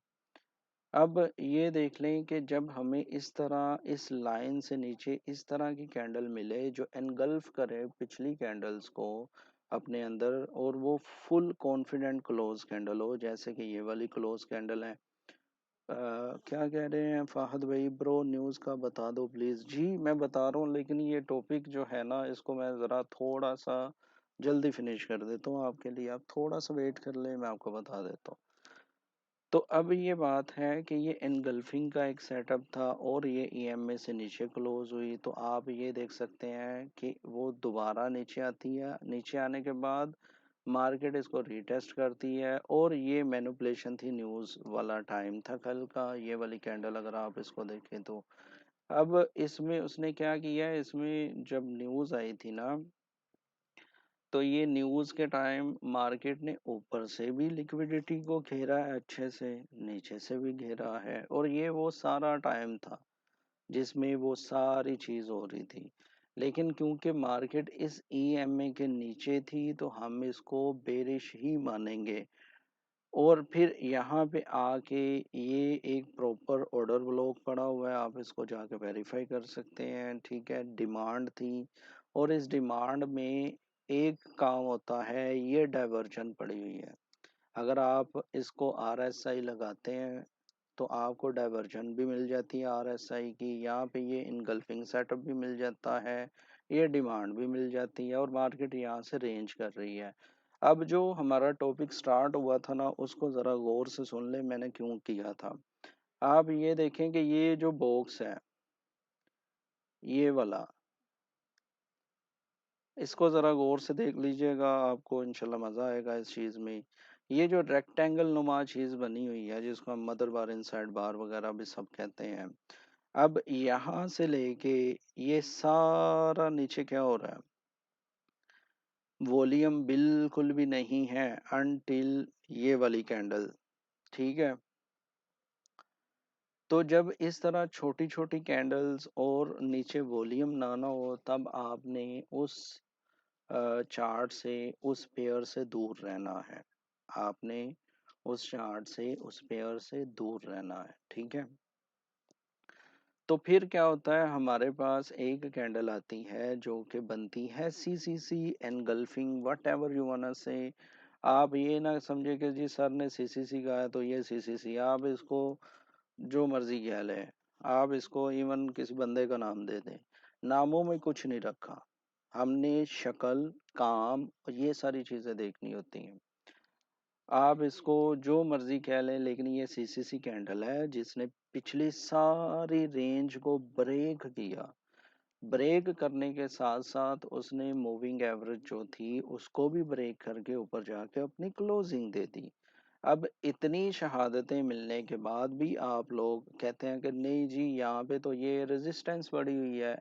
अब ये देख लें कि जब हमें इस तरह इस लाइन से नीचे इस तरह की कैंडल मिले जो एनगल्फ करे पिछली कैंडल्स को अपने अंदर, और वो फुल कॉन्फिडेंट क्लोज कैंडल हो, जैसे कि ये वाली क्लोज कैंडल है। क्या कह रहे हैं फाहद भाई? ब्रो न्यूज़ का बता दो प्लीज़। जी मैं बता रहा हूँ, लेकिन ये टॉपिक जो है ना इसको मैं ज़रा थोड़ा सा जल्दी फिनिश कर देता हूँ आपके लिए, आप थोड़ा सा वेट कर ले, मैं आपको बता देता हूँ। तो अब ये बात है कि ये एनगल्फिंग का एक सेटअप था और ये ईएमए से नीचे क्लोज हुई, तो आप ये देख सकते हैं कि वो दोबारा नीचे आती है, नीचे आने के बाद मार्केट इसको रीटेस्ट करती है, और ये मैनिपुलेशन थी, न्यूज़ वाला टाइम था कल का, ये वाली कैंडल अगर आप इसको देखें तो। अब इसमें उसने क्या किया, इसमें जब न्यूज़ आई थी ना, तो ये न्यूज़ के टाइम मार्केट ने ऊपर से भी लिक्विडिटी को घेरा है अच्छे से, नीचे से भी घेरा है, और ये वो सारा टाइम था जिसमें वो सारी चीज़ हो रही थी। लेकिन क्योंकि मार्केट इस ईएमए के नीचे थी तो हम इसको बेरिश ही मानेंगे, और फिर यहाँ पे आके ये एक प्रॉपर ऑर्डर ब्लॉक पड़ा हुआ है, आप इसको जाके वेरीफाई कर सकते हैं। ठीक है, डिमांड थी, और इस डिमांड में एक काम होता है, ये डाइवर्जन पड़ी हुई है। अगर आप इसको आरएसआई लगाते हैं तो आपको डाइवर्जन भी मिल जाती है RSI की, यहाँ पे ये इनगल्फिंग सेटअप भी मिल जाता है, ये डिमांड भी मिल जाती है और मार्केट यहाँ से रेंज कर रही है। अब जो हमारा टॉपिक स्टार्ट हुआ था ना, उसको ज़रा गौर से सुन ले मैंने क्यों किया था। आप ये देखें कि ये जो बॉक्स है, ये वाला, इसको ज़रा गौर से देख लीजिएगा, आपको इंशाल्लाह मज़ा आएगा इस चीज़ में। ये जो रेक्टेंगल नुमा चीज़ बनी हुई है, जिसको हम मदर बार, इनसाइड बार वगैरह भी सब कहते हैं, अब यहाँ से लेके ये सारा नीचे क्या हो रहा है, वॉल्यूम बिल्कुल भी नहीं है अनटिल ये वाली कैंडल। ठीक है, तो जब इस तरह छोटी छोटी कैंडल्स और नीचे वॉल्यूम ना हो, तब आपने उस चार्ट से, उस पेयर से दूर रहना है। आपने उस चार्ट से, उस पेयर से दूर रहना है। ठीक है, तो फिर क्या होता है, हमारे पास एक कैंडल आती है जो कि बनती है CCC engulfing, what ever you want say. आप ये ना समझे कि जी सर ने CCC कहा है तो ये CCC, आप इसको जो मर्जी कह लें, आप इसको इवन किसी बंदे का नाम दे दें, नामों में कुछ नहीं रखा। हमने शक्ल, काम और ये सारी चीजें देखनी होती हैं। आप इसको जो मर्जी कह लें, लेकिन ये CCC कैंडल है जिसने पिछली सारी रेंज को ब्रेक किया। ब्रेक करने के साथ साथ उसने मूविंग एवरेज जो थी उसको भी ब्रेक करके ऊपर जाके अपनी क्लोजिंग दे दी। अब इतनी शहादतें मिलने के बाद भी आप लोग कहते हैं कि नहीं जी यहाँ पे तो ये रेजिस्टेंस बढ़ी हुई है,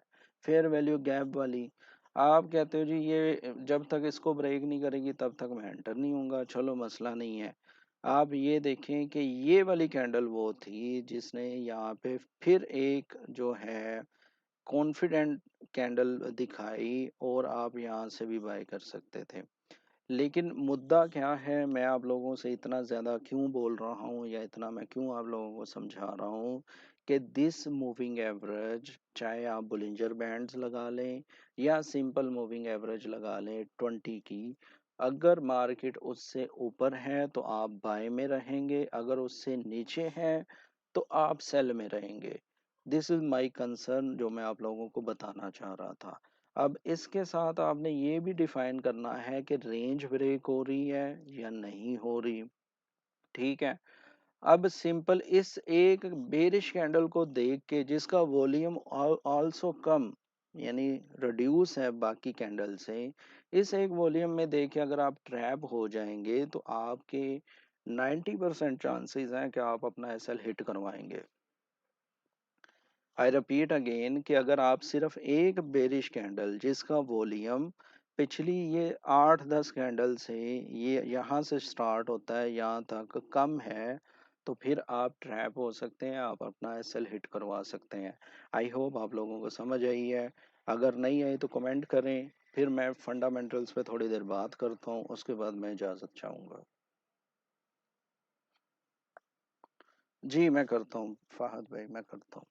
फेयर वैल्यू गैप वाली। आप कहते हो जी ये जब तक इसको ब्रेक नहीं करेगी तब तक मैं एंटर नहीं होऊंगा, चलो मसला नहीं है। आप ये देखें कि ये वाली कैंडल वो थी जिसने यहाँ पे फिर एक जो है कॉन्फिडेंट कैंडल दिखाई और आप यहाँ से भी बाय कर सकते थे। लेकिन मुद्दा क्या है, मैं आप लोगों से इतना ज़्यादा क्यों बोल रहा हूँ या इतना मैं क्यों आप लोगों को समझा रहा हूँ कि दिस मूविंग एवरेज, चाहे आप बुलिंजर बैंड्स लगा लें या सिंपल मूविंग एवरेज लगा लें 20 की, अगर मार्केट उससे ऊपर है तो आप बाय में रहेंगे, अगर उससे नीचे है तो आप सेल में रहेंगे। दिस इज माई कंसर्न जो मैं आप लोगों को बताना चाह रहा था। अब इसके साथ आपने ये भी डिफाइन करना है कि रेंज ब्रेक हो रही है या नहीं हो रही। ठीक है, अब सिंपल इस एक बेरिश कैंडल को देख के जिसका वॉल्यूम आल्सो कम, यानी रिड्यूस है बाकी कैंडल से, इस एक वॉल्यूम में देख के अगर आप ट्रैप हो जाएंगे तो आपके 90% चांसेस हैं कि आप अपना एसएल हिट करवाएंगे। आई रिपीट अगेन कि अगर आप सिर्फ एक बेरिश कैंडल जिसका वॉल्यूम पिछली ये 8-10 कैंडल से, ये यहाँ से स्टार्ट होता है यहाँ तक कम है, तो फिर आप ट्रैप हो सकते हैं, आप अपना एसएल हिट करवा सकते हैं। आई होप आप लोगों को समझ आई है। अगर नहीं आई तो कमेंट करें, फिर मैं फंडामेंटल्स पे थोड़ी देर बात करता हूँ, उसके बाद मैं इजाज़त चाहूँगा। जी मैं करता हूँ फहद भाई, मैं करता हूँ।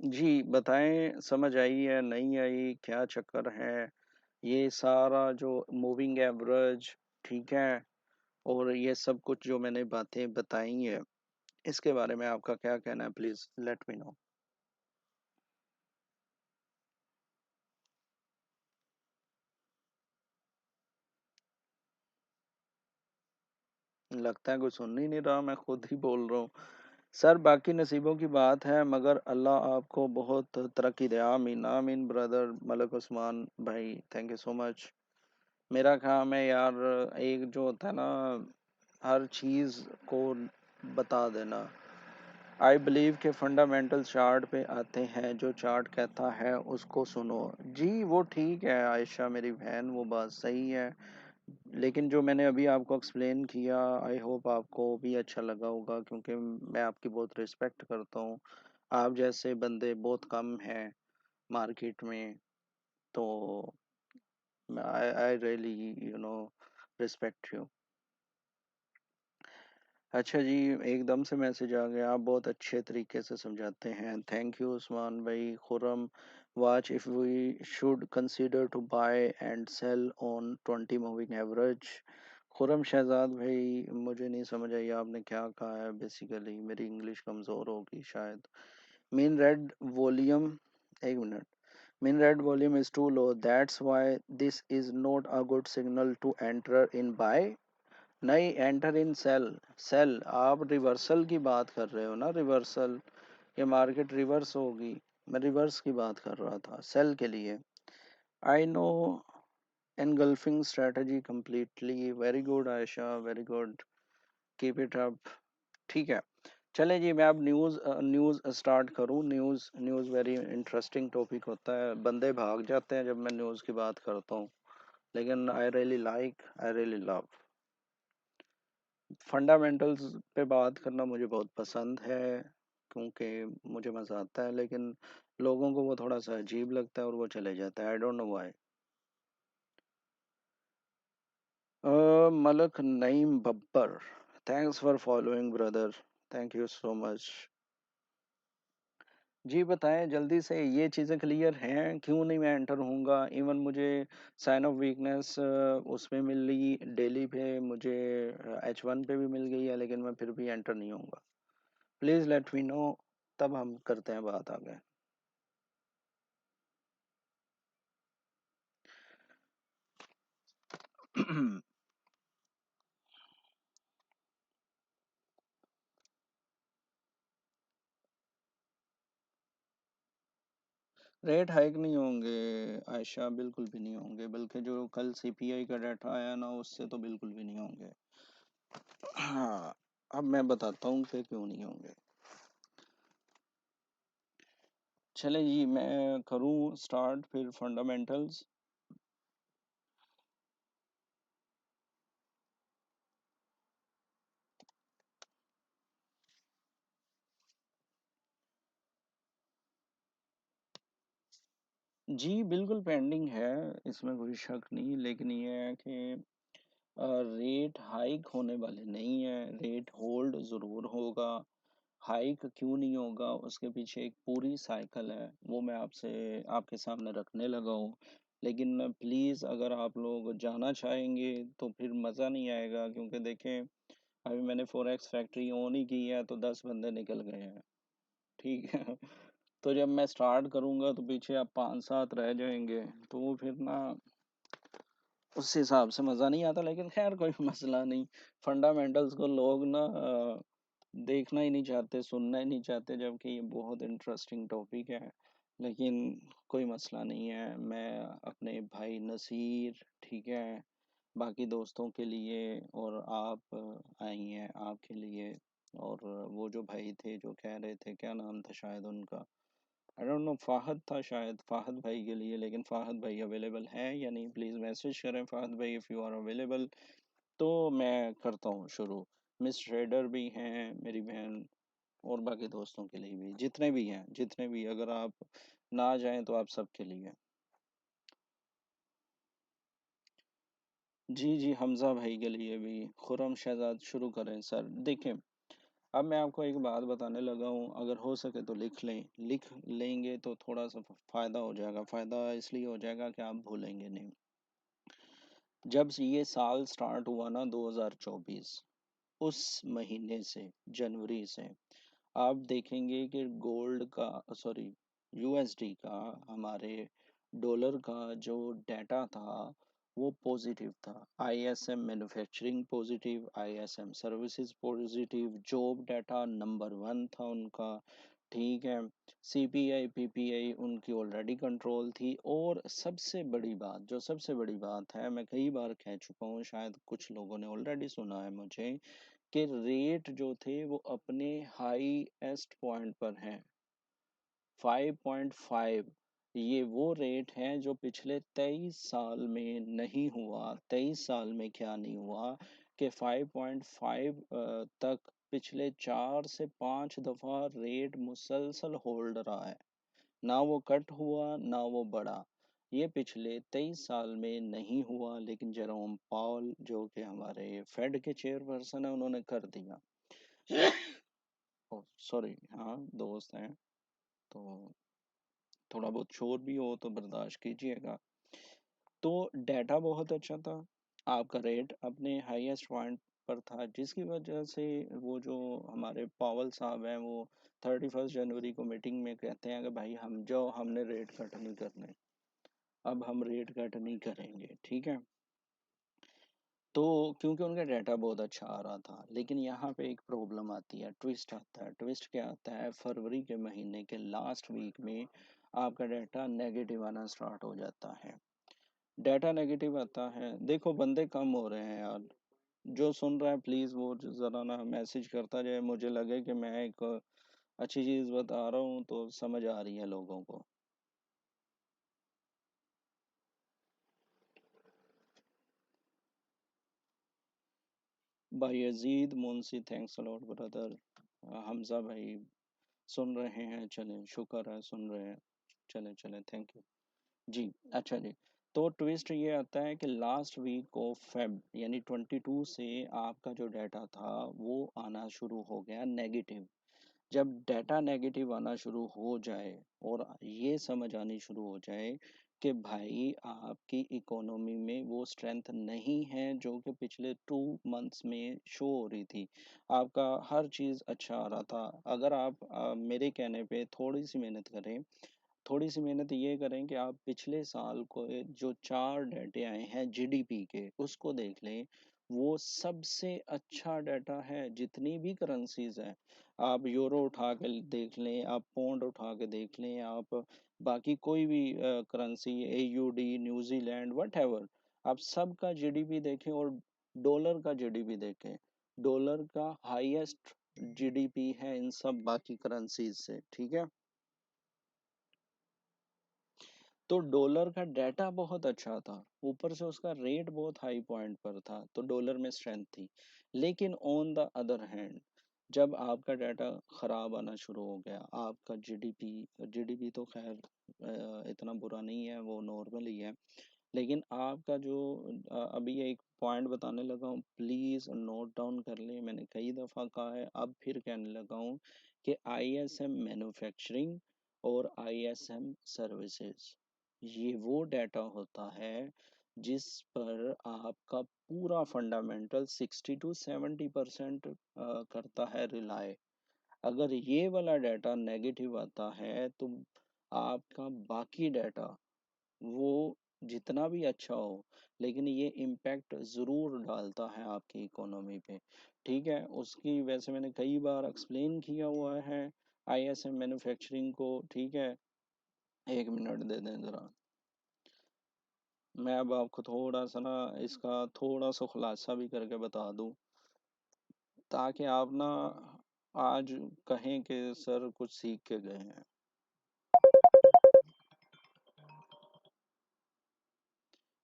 जी बताएं, समझ आई है नहीं आई, क्या चक्कर है ये सारा जो मूविंग एवरेज, ठीक है, और ये सब कुछ जो मैंने बातें बताई है, इसके बारे में आपका क्या कहना है, प्लीज लेट मी नो। लगता है कोई सुन ही नहीं रहा, मैं खुद ही बोल रहा हूँ। सर बाकी नसीबों की बात है, मगर अल्लाह आपको बहुत तरक्की दे। आमीन आमीन ब्रदर मलक उस्मान भाई, थैंक यू सो मच। मेरा काम है यार, एक जो होता है ना, हर चीज़ को बता देना। आई बिलीव के फंडामेंटल चार्ट पे आते हैं, जो चार्ट कहता है उसको सुनो। जी वो ठीक है आयशा मेरी बहन, वो बात सही है, लेकिन जो मैंने अभी आपको एक्सप्लेन किया, आई होप आपको भी अच्छा लगा होगा, क्योंकि मैं आपकी बहुत रिस्पेक्ट करता हूँ। आप जैसे बंदे बहुत कम हैं मार्केट में, तो I I really you know respect you. अच्छा जी, एकदम से मैसेज आ गया, आप बहुत अच्छे तरीके से समझाते हैं, थैंक यू उस्मान भाई। Khurram watch if we should consider to buy and sell on 20 moving average. Khurram Shahzad भाई, मुझे नहीं समझ आई आपने क्या कहा है। बेसिकली मेरी इंग्लिश कमज़ोर होगी शायद। मीन रेड वॉल्यूम, एक मिनट। Mean red volume is too low, that's why this is not a good signal to enter in buy. नहीं, एंटर इन सेल। सेल, आप रिवर्सल की बात कर रहे हो ना, रिवर्सल। ये मार्केट रिवर्स होगी, मैं रिवर्स की बात कर रहा था सेल के लिए। I know engulfing strategy completely, very good Ayesha, very good, keep it up. ठीक है, चले जी, मैं अब न्यूज़ स्टार्ट करूँ। न्यूज़ वेरी इंटरेस्टिंग टॉपिक होता है, बंदे भाग जाते हैं जब मैं न्यूज़ की बात करता हूँ, लेकिन आई रियली लव फंडामेंटल्स पे बात करना, मुझे बहुत पसंद है क्योंकि मुझे मज़ा आता है, लेकिन लोगों को वो थोड़ा सा अजीब लगता है और वो चले जाता है, I don't know why. Malak Naeem Babbar, thanks for following brother, thank you so much. जी बताएं जल्दी से, ये चीज़ें क्लियर हैं क्यों नहीं मैं एंटर होऊंगा। इवन मुझे साइन ऑफ वीकनेस उसमें मिल रही, डेली पे मुझे H1 पे भी मिल गई है, लेकिन मैं फिर भी एंटर नहीं होऊंगा। प्लीज़ लेट मी नो, तब हम करते हैं बात आगे। रेट हाइक नहीं होंगे आयशा, बिल्कुल भी नहीं होंगे, बल्कि जो कल सीपीआई का डाटा आया ना, उससे तो बिल्कुल भी नहीं होंगे। हाँ, अब मैं बताता हूँ कि क्यों नहीं होंगे। चले जी, मैं करूँ स्टार्ट फिर फंडामेंटल्स। जी बिल्कुल पेंडिंग है, इसमें कोई शक नहीं, लेकिन ये है कि रेट हाइक होने वाले नहीं है, रेट होल्ड ज़रूर होगा। हाइक क्यों नहीं होगा, उसके पीछे एक पूरी साइकिल है, वो मैं आपसे आपके सामने रखने लगा हूँ। लेकिन प्लीज़ अगर आप लोग जाना चाहेंगे तो फिर मज़ा नहीं आएगा, क्योंकि देखें अभी मैंने फॉरेक्स फैक्ट्री ऑन ही की है तो 10 बंदे निकल गए हैं। ठीक है। तो जब मैं स्टार्ट करूंगा तो पीछे आप 5-7 रह जाएंगे, तो वो फिर ना उस हिसाब से मज़ा नहीं आता, लेकिन खैर कोई मसला नहीं। फंडामेंटल्स को लोग ना देखना ही नहीं चाहते, सुनना ही नहीं चाहते, जबकि ये बहुत इंटरेस्टिंग टॉपिक है। लेकिन कोई मसला नहीं है, मैं अपने भाई नसीर, ठीक है, बाकी दोस्तों के लिए, और आप आई हैं आपके लिए, और वो जो भाई थे जो कह रहे थे, क्या नाम था शायद उनका, आई डोंट नो, फाहद था शायद, फाहद भाई के लिए। लेकिन फाहद भाई अवेलेबल हैं या नहीं, प्लीज़ मैसेज करें फाहद भाई इफ़ यू आर अवेलेबल। तो मैं करता हूँ शुरू। मिस ट्रेडर भी हैं मेरी बहन, और बाकी दोस्तों के लिए भी, जितने भी हैं, जितने भी, अगर आप ना जाएं तो आप सबके लिए। जी जी, हमज़ा भाई के लिए भी। खुरम शहजाद, शुरू करें सर। देखें, अब मैं आपको एक बात बताने लगा हूँ, अगर हो सके तो लिख लें, लिख लेंगे तो थोड़ा सा फ़ायदा हो जाएगा। फ़ायदा इसलिए हो जाएगा कि आप भूलेंगे नहीं। जब से ये साल स्टार्ट हुआ ना, 2024, उस महीने से, जनवरी से, आप देखेंगे कि गोल्ड का, सॉरी, यूएसडी का, हमारे डॉलर का जो डाटा था वो पॉजिटिव था। ISM manufacturing positive, ISM services positive, job data number 1 था उनका। ठीक है, सीपीआई पीपीआई उनकी ऑलरेडी कंट्रोल थी। और सबसे बड़ी बात, जो सबसे बड़ी बात है, मैं कई बार कह चुका हूँ, शायद कुछ लोगों ने ऑलरेडी सुना है मुझे, कि रेट जो थे वो अपने हाईएस्ट पॉइंट पर हैं, 5.5। ये वो रेट है जो पिछले 23 साल में नहीं हुआ। 23 साल में क्या नहीं हुआ कि 5.5 तक पिछले 4 से 5 दफा रेट मुसलसल होल्ड रहा है, ना वो कट हुआ ना वो बढ़ा। ये पिछले 23 साल में नहीं हुआ, लेकिन जेरोम पॉल जो कि हमारे फेड के चेयरपर्सन है, उन्होंने कर दिया। ओ सॉरी, हाँ दोस्त हैं, तो थोड़ा बहुत शोर भी हो तो बर्दाश्त कीजिएगा। तो डाटा बहुत अच्छा था, आपका रेट अपने हाईएस्ट पॉइंट पर था, जिसकी वजह से वो जो हमारे पावल साहब हैं वो 31 जनवरी को मीटिंग में कहते हैं कि भाई हमने रेट कट नहीं करने, अब हम रेट कट नहीं करेंगे, ठीक है। तो क्योंकि उनका डाटा बहुत अच्छा आ रहा था, लेकिन यहाँ पे एक प्रॉब्लम आती है, ट्विस्ट आता है। ट्विस्ट क्या आता है, फरवरी के महीने के लास्ट वीक में आपका डाटा नेगेटिव आना स्टार्ट हो जाता है। डाटा नेगेटिव आता है, देखो बंदे कम हो रहे हैं यार, जो सुन रहा है प्लीज वो जरा ना मैसेज करता जाए, मुझे लगे कि मैं एक अच्छी चीज बता रहा हूँ तो समझ आ रही है लोगों को। भाई Ajeed Munshi, thanks a lot brother. Hamza भाई सुन रहे हैं, चलें शुक्र है सुन रहे हैं, चलें चलें, थैंक यू जी। अच्छा जी, तो ट्विस्ट ये आता है कि लास्ट वीक ऑफ फेब यानी 22 से आपका जो डाटा था वो आना शुरू हो गया नेगेटिव। जब डाटा नेगेटिव आना शुरू हो जाए और ये समझ आनी शुरू हो जाए कि भाई आपकी इकोनॉमी में वो स्ट्रेंथ नहीं है जो कि पिछले 2 मंथ्स में शो हो रही थी, आपका हर चीज़ अच्छा आ रहा था। अगर आप मेरे कहने पे थोड़ी सी मेहनत करें, थोड़ी सी मेहनत ये करें कि आप पिछले साल को जो 4 डाटे आए हैं जीडीपी के उसको देख लें, वो सबसे अच्छा डाटा है जितनी भी करेंसीज हैं। आप यूरो उठा के देख लें, आप पौंड उठा के देख लें, आप बाकी कोई भी करेंसी, एयूडी, न्यूजीलैंड, वट आप सबका जीडीपी देखें और डॉलर का जीडीपी देखें। डॉलर का हाईएस्ट जीडीपी है इन सब बाकी करेंसीज से, ठीक है। तो डॉलर का डाटा बहुत अच्छा था, ऊपर से उसका रेट बहुत हाई पॉइंट पर था, तो डॉलर में स्ट्रेंथ थी। लेकिन ऑन द अदर हैंड जब आपका डाटा खराब आना शुरू हो गया, आपका जीडीपी, जीडीपी तो खैर इतना बुरा नहीं है, वो नॉर्मल ही है, लेकिन आपका जो अभी एक पॉइंट बताने लगा हूँ, प्लीज नोट डाउन कर लें, मैंने कई दफा कहा है, अब फिर कहने लगा हूँ कि आईएसएम मैन्युफैक्चरिंग और आईएसएम सर्विसेज, ये वो डाटा होता है जिस पर आपका पूरा फंडामेंटल 60 to 70% करता है रिलाय। अगर ये वाला डाटा नेगेटिव आता है तो आपका बाकी डाटा वो जितना भी अच्छा हो, लेकिन ये इम्पैक्ट ज़रूर डालता है आपकी इकोनॉमी पे, ठीक है। उसकी वैसे मैंने कई बार एक्सप्लेन किया हुआ है आईएसएम मैन्युफैक्चरिंग को, ठीक है। 1 मिनट दे दें ज़रा, मैं अब आपको थोड़ा सा ना इसका थोड़ा सा खुलासा भी करके बता दूं, ताकि आप ना आज कहें कि सर कुछ सीख के गए हैं।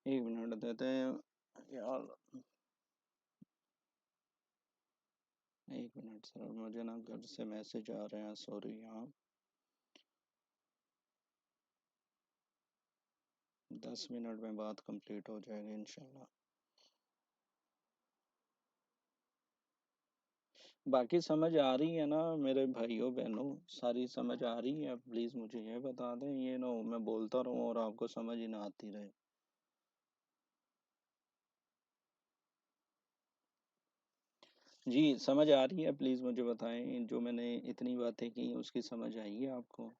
1 मिनट देते हैं यार, 1 मिनट सर, मुझे ना घर से मैसेज आ रहे हैं, सॉरी। हाँ, 10 मिनट में बात कंप्लीट हो जाएगी इंशाल्लाह। बाकी समझ आ रही है ना मेरे भाइयों बहनों, सारी समझ आ रही है? प्लीज मुझे ये बता दें, ये ना हो मैं बोलता रहूं और आपको समझ ही ना आती रहे। जी समझ आ रही है, प्लीज मुझे बताएं, जो मैंने इतनी बातें की उसकी समझ आई है आपको?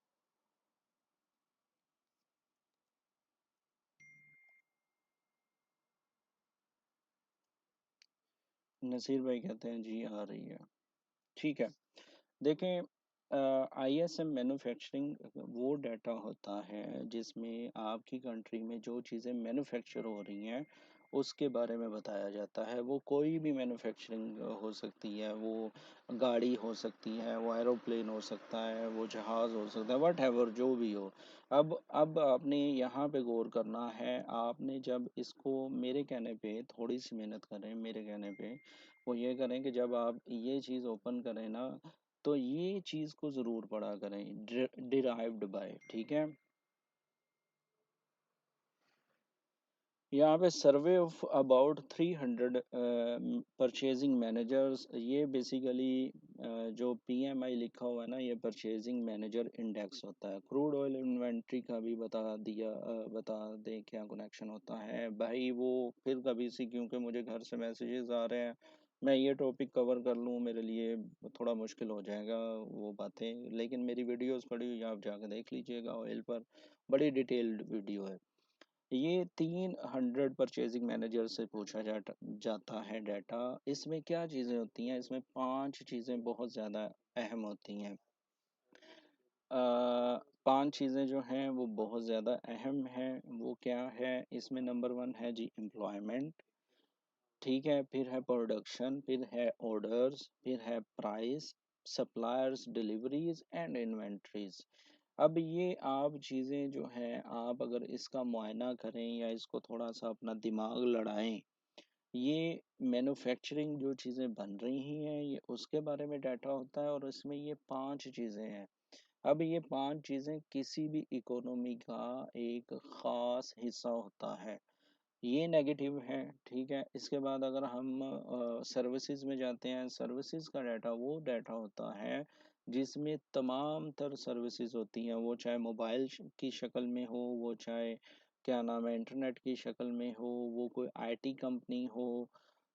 नसीर भाई कहते हैं जी आ रही है, ठीक है। देखें, आईएसएम मैन्युफैक्चरिंग वो डाटा होता है जिसमें आपकी कंट्री में जो चीज़ें मैन्युफैक्चर हो रही हैं उसके बारे में बताया जाता है। वो कोई भी मैन्युफैक्चरिंग हो सकती है, वो गाड़ी हो सकती है, वो एरोप्लेन हो सकता है, वो जहाज़ हो सकता है, वट एवर जो भी हो। अब आपने यहाँ पे गौर करना है, आपने जब इसको मेरे कहने पे थोड़ी सी मेहनत करें, मेरे कहने पे वो ये करें कि जब आप ये चीज़ ओपन करें ना, तो ये चीज़ को ज़रूर पढ़ा करें, डिराइव्ड बाय, ठीक है। यहाँ पे survey of about 300 purchasing managers, ये बेसिकली जो पीएमआई लिखा हुआ है ना, ये परचेजिंग मैनेजर इंडेक्स होता है। क्रूड ऑयल इन्वेंट्री का भी बता दिया, बता दें क्या कनेक्शन होता है भाई वो। फिर कभी सी, क्योंकि मुझे घर से मैसेजेस आ रहे हैं, मैं ये टॉपिक कवर कर लूँ मेरे लिए थोड़ा मुश्किल हो जाएगा वो बातें। लेकिन मेरी वीडियोस पड़ी हुई है, आप जाकर देख लीजिएगा, ऑयल पर बड़ी डिटेल्ड वीडियो है। ये 300 परचेजिंग मैनेजर से पूछा जाता है डाटा। इसमें क्या चीज़ें होती हैं, इसमें 5 चीज़ें बहुत ज़्यादा अहम होती हैं। 5 चीज़ें जो हैं वो बहुत ज़्यादा अहम हैं। वो क्या है, इसमें नंबर 1 है जी एम्प्लॉयमेंट, ठीक है, फिर है प्रोडक्शन, फिर है ऑर्डर्स, फिर है price, suppliers, deliveries and inventories. अब ये आप चीज़ें जो हैं, आप अगर इसका मुआयना करें या इसको थोड़ा सा अपना दिमाग लड़ाएं, ये मैन्युफैक्चरिंग जो चीज़ें बन रही हैं ये उसके बारे में डाटा होता है, और इसमें ये 5 चीज़ें हैं। अब ये 5 चीज़ें किसी भी इकोनॉमी का एक ख़ास हिस्सा होता है, ये नेगेटिव है, ठीक है। इसके बाद अगर हम सर्विसेज में जाते हैं, सर्विसेज का डाटा वो डाटा होता है जिसमें तमाम तर सर्विसेज होती हैं, वो चाहे मोबाइल की शक्ल में हो, वो चाहे क्या नाम है इंटरनेट की शक्ल में हो, वो कोई आईटी कंपनी हो,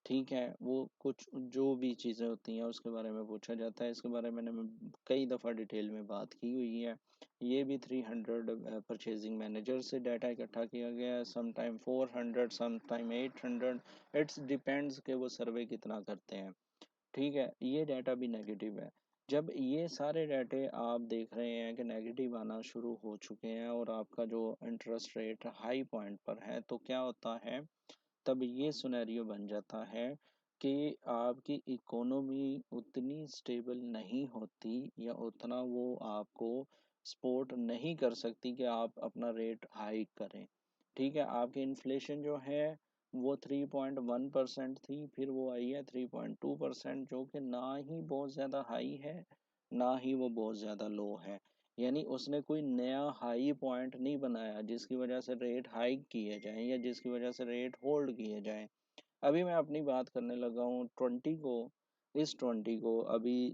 ठीक है, वो कुछ जो भी चीज़ें होती हैं उसके बारे में पूछा जाता है। इसके बारे में मैंने कई दफ़ा डिटेल में बात की हुई है। ये भी 300 परचेजिंग मैनेजर से डाटा इकट्ठा किया गया है, some time 400, some time 800, it's depends कि वो सर्वे कितना करते हैं, ठीक है। ये डाटा भी नेगेटिव है। जब ये सारे डाटे आप देख रहे हैं कि नेगेटिव आना शुरू हो चुके हैं और आपका जो इंटरेस्ट रेट हाई पॉइंट पर है, तो क्या होता है, तब ये सिनेरियो बन जाता है कि आपकी इकोनॉमी उतनी स्टेबल नहीं होती या उतना वो आपको सपोर्ट नहीं कर सकती कि आप अपना रेट हाइक करें, ठीक है। आपकी इन्फ्लेशन जो है वो 3.1% थी, फिर वो आई है 3.2%, जो कि ना ही बहुत ज़्यादा हाई है, ना ही वो बहुत ज़्यादा लो है। यानी उसने कोई नया हाई पॉइंट नहीं बनाया जिसकी वजह से रेट हाइक किए जाएं या जिसकी वजह से रेट होल्ड किए जाएं। अभी मैं अपनी बात करने लगा हूँ 20 को, इस 20 को अभी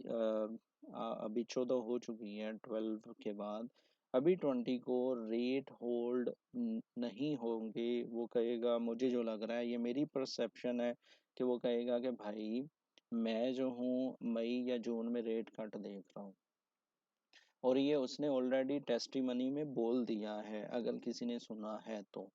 अभी 14 हो चुकी है 12 के बाद, अभी 20 को रेट होल्ड नहीं होंगे। वो कहेगा, मुझे जो लग रहा है, ये मेरी परसेप्शन है, कि वो कहेगा कि भाई मैं जो हूँ मई या जून में रेट कट देख रहा हूँ। और ये उसने ऑलरेडी टेस्टिमनी में बोल दिया है, अगर किसी ने सुना है तो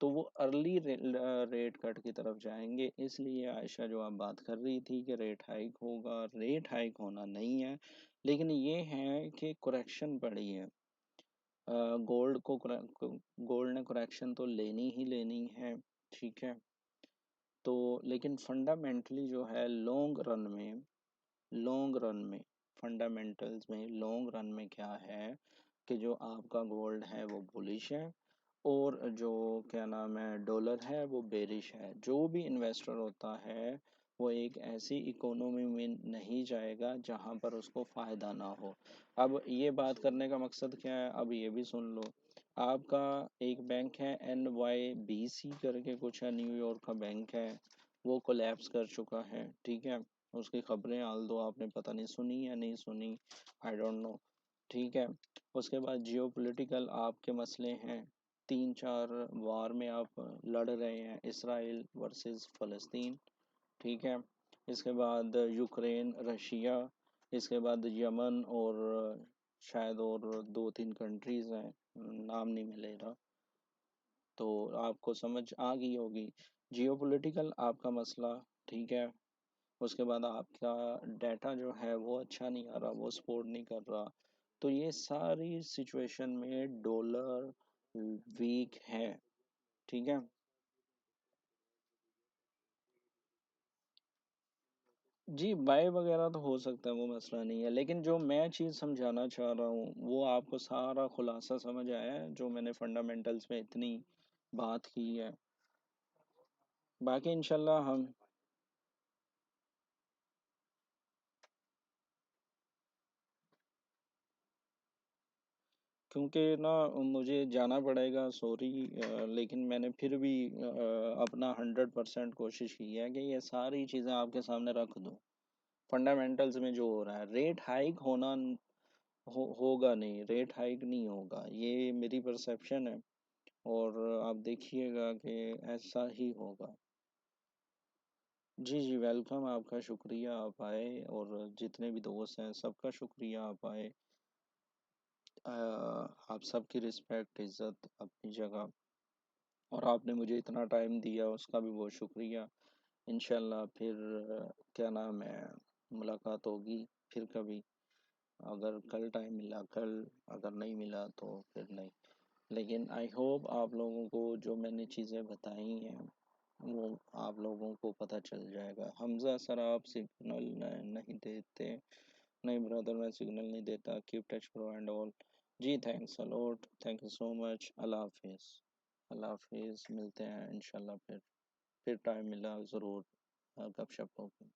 वो अर्ली रेट कट की तरफ जाएंगे। इसलिए आयशा जो आप बात कर रही थी कि रेट हाइक होगा, रेट हाइक होना नहीं है, लेकिन ये है कि करेक्शन पड़ी है। गोल्ड को गोल्ड ने करेक्शन तो लेनी ही लेनी है, ठीक है। तो लेकिन फंडामेंटली जो है लॉन्ग रन में, लॉन्ग रन में फंडामेंटल्स में लॉन्ग रन में क्या है कि जो आपका गोल्ड है वो बुलिश है, और जो क्या नाम है डॉलर है वो बेरिश है। जो भी इन्वेस्टर होता है वो एक ऐसी इकोनॉमी में नहीं जाएगा जहां पर उसको फ़ायदा ना हो। अब ये बात करने का मकसद क्या है, अब ये भी सुन लो। आपका एक बैंक है NYBC करके कुछ है, न्यूयॉर्क का बैंक है, वो कोलैप्स कर चुका है, ठीक है। उसकी खबरें आल दो आपने पता नहीं सुनी या नहीं सुनी, आई डोंट नो, ठीक है। उसके बाद जियो पोलिटिकल आपके मसले हैं, 3-4 वार में आप लड़ रहे हैं, इसराइल वर्सेस फ़लस्तीन, ठीक है। इसके बाद यूक्रेन रशिया, इसके बाद यमन, और शायद और 2-3 कंट्रीज़ हैं, नाम नहीं मिलेगा, तो आपको समझ आ गई होगी। जियोपॉलिटिकल आपका मसला, ठीक है। उसके बाद आपका डाटा जो है वो अच्छा नहीं आ रहा, वो सपोर्ट नहीं कर रहा। तो ये सारी सिचुएशन में डॉलर वीक है, ठीक है। जी बाय वगैरह तो हो सकता है, वो मसला नहीं है, लेकिन जो मैं चीज़ समझाना चाह रहा हूँ वो आपको सारा खुलासा समझ आया है, जो मैंने फंडामेंटल्स में इतनी बात की है। बाकी इंशाल्लाह हम क्योंकि ना मुझे जाना पड़ेगा, सॉरी, लेकिन मैंने फिर भी अपना 100% कोशिश की है कि ये सारी चीज़ें आपके सामने रख दूँ। फंडामेंटल्स में जो हो रहा है, रेट हाइक होगा नहीं, रेट हाइक नहीं होगा, ये मेरी परसेप्शन है। और आप देखिएगा कि ऐसा ही होगा। जी, जी, वेलकम, आपका शुक्रिया आप आए, और जितने भी दोस्त हैं सबका शुक्रिया आप आए। आप सबकी रिस्पेक्ट, इज़्ज़त अपनी जगह, और आपने मुझे इतना टाइम दिया उसका भी बहुत शुक्रिया। इंशाल्लाह फिर क्या नाम है, मुलाकात होगी फिर कभी। अगर कल टाइम मिला कल, अगर नहीं मिला तो फिर नहीं। लेकिन आई होप आप लोगों को जो मैंने चीज़ें बताई हैं वो आप लोगों को पता चल जाएगा। हमज़ा सर, आप सिग्नल नहीं देते? नहीं ब्रदर, मैं सिग्नल नहीं देता। Keep touch bro and all. जी, thanks a lot, thank you so much. अल्लाह हाफिज़। अल्लाह हाफिज़, मिलते हैं इंशाल्लाह फिर टाइम मिला ज़रूर गपशप होगी।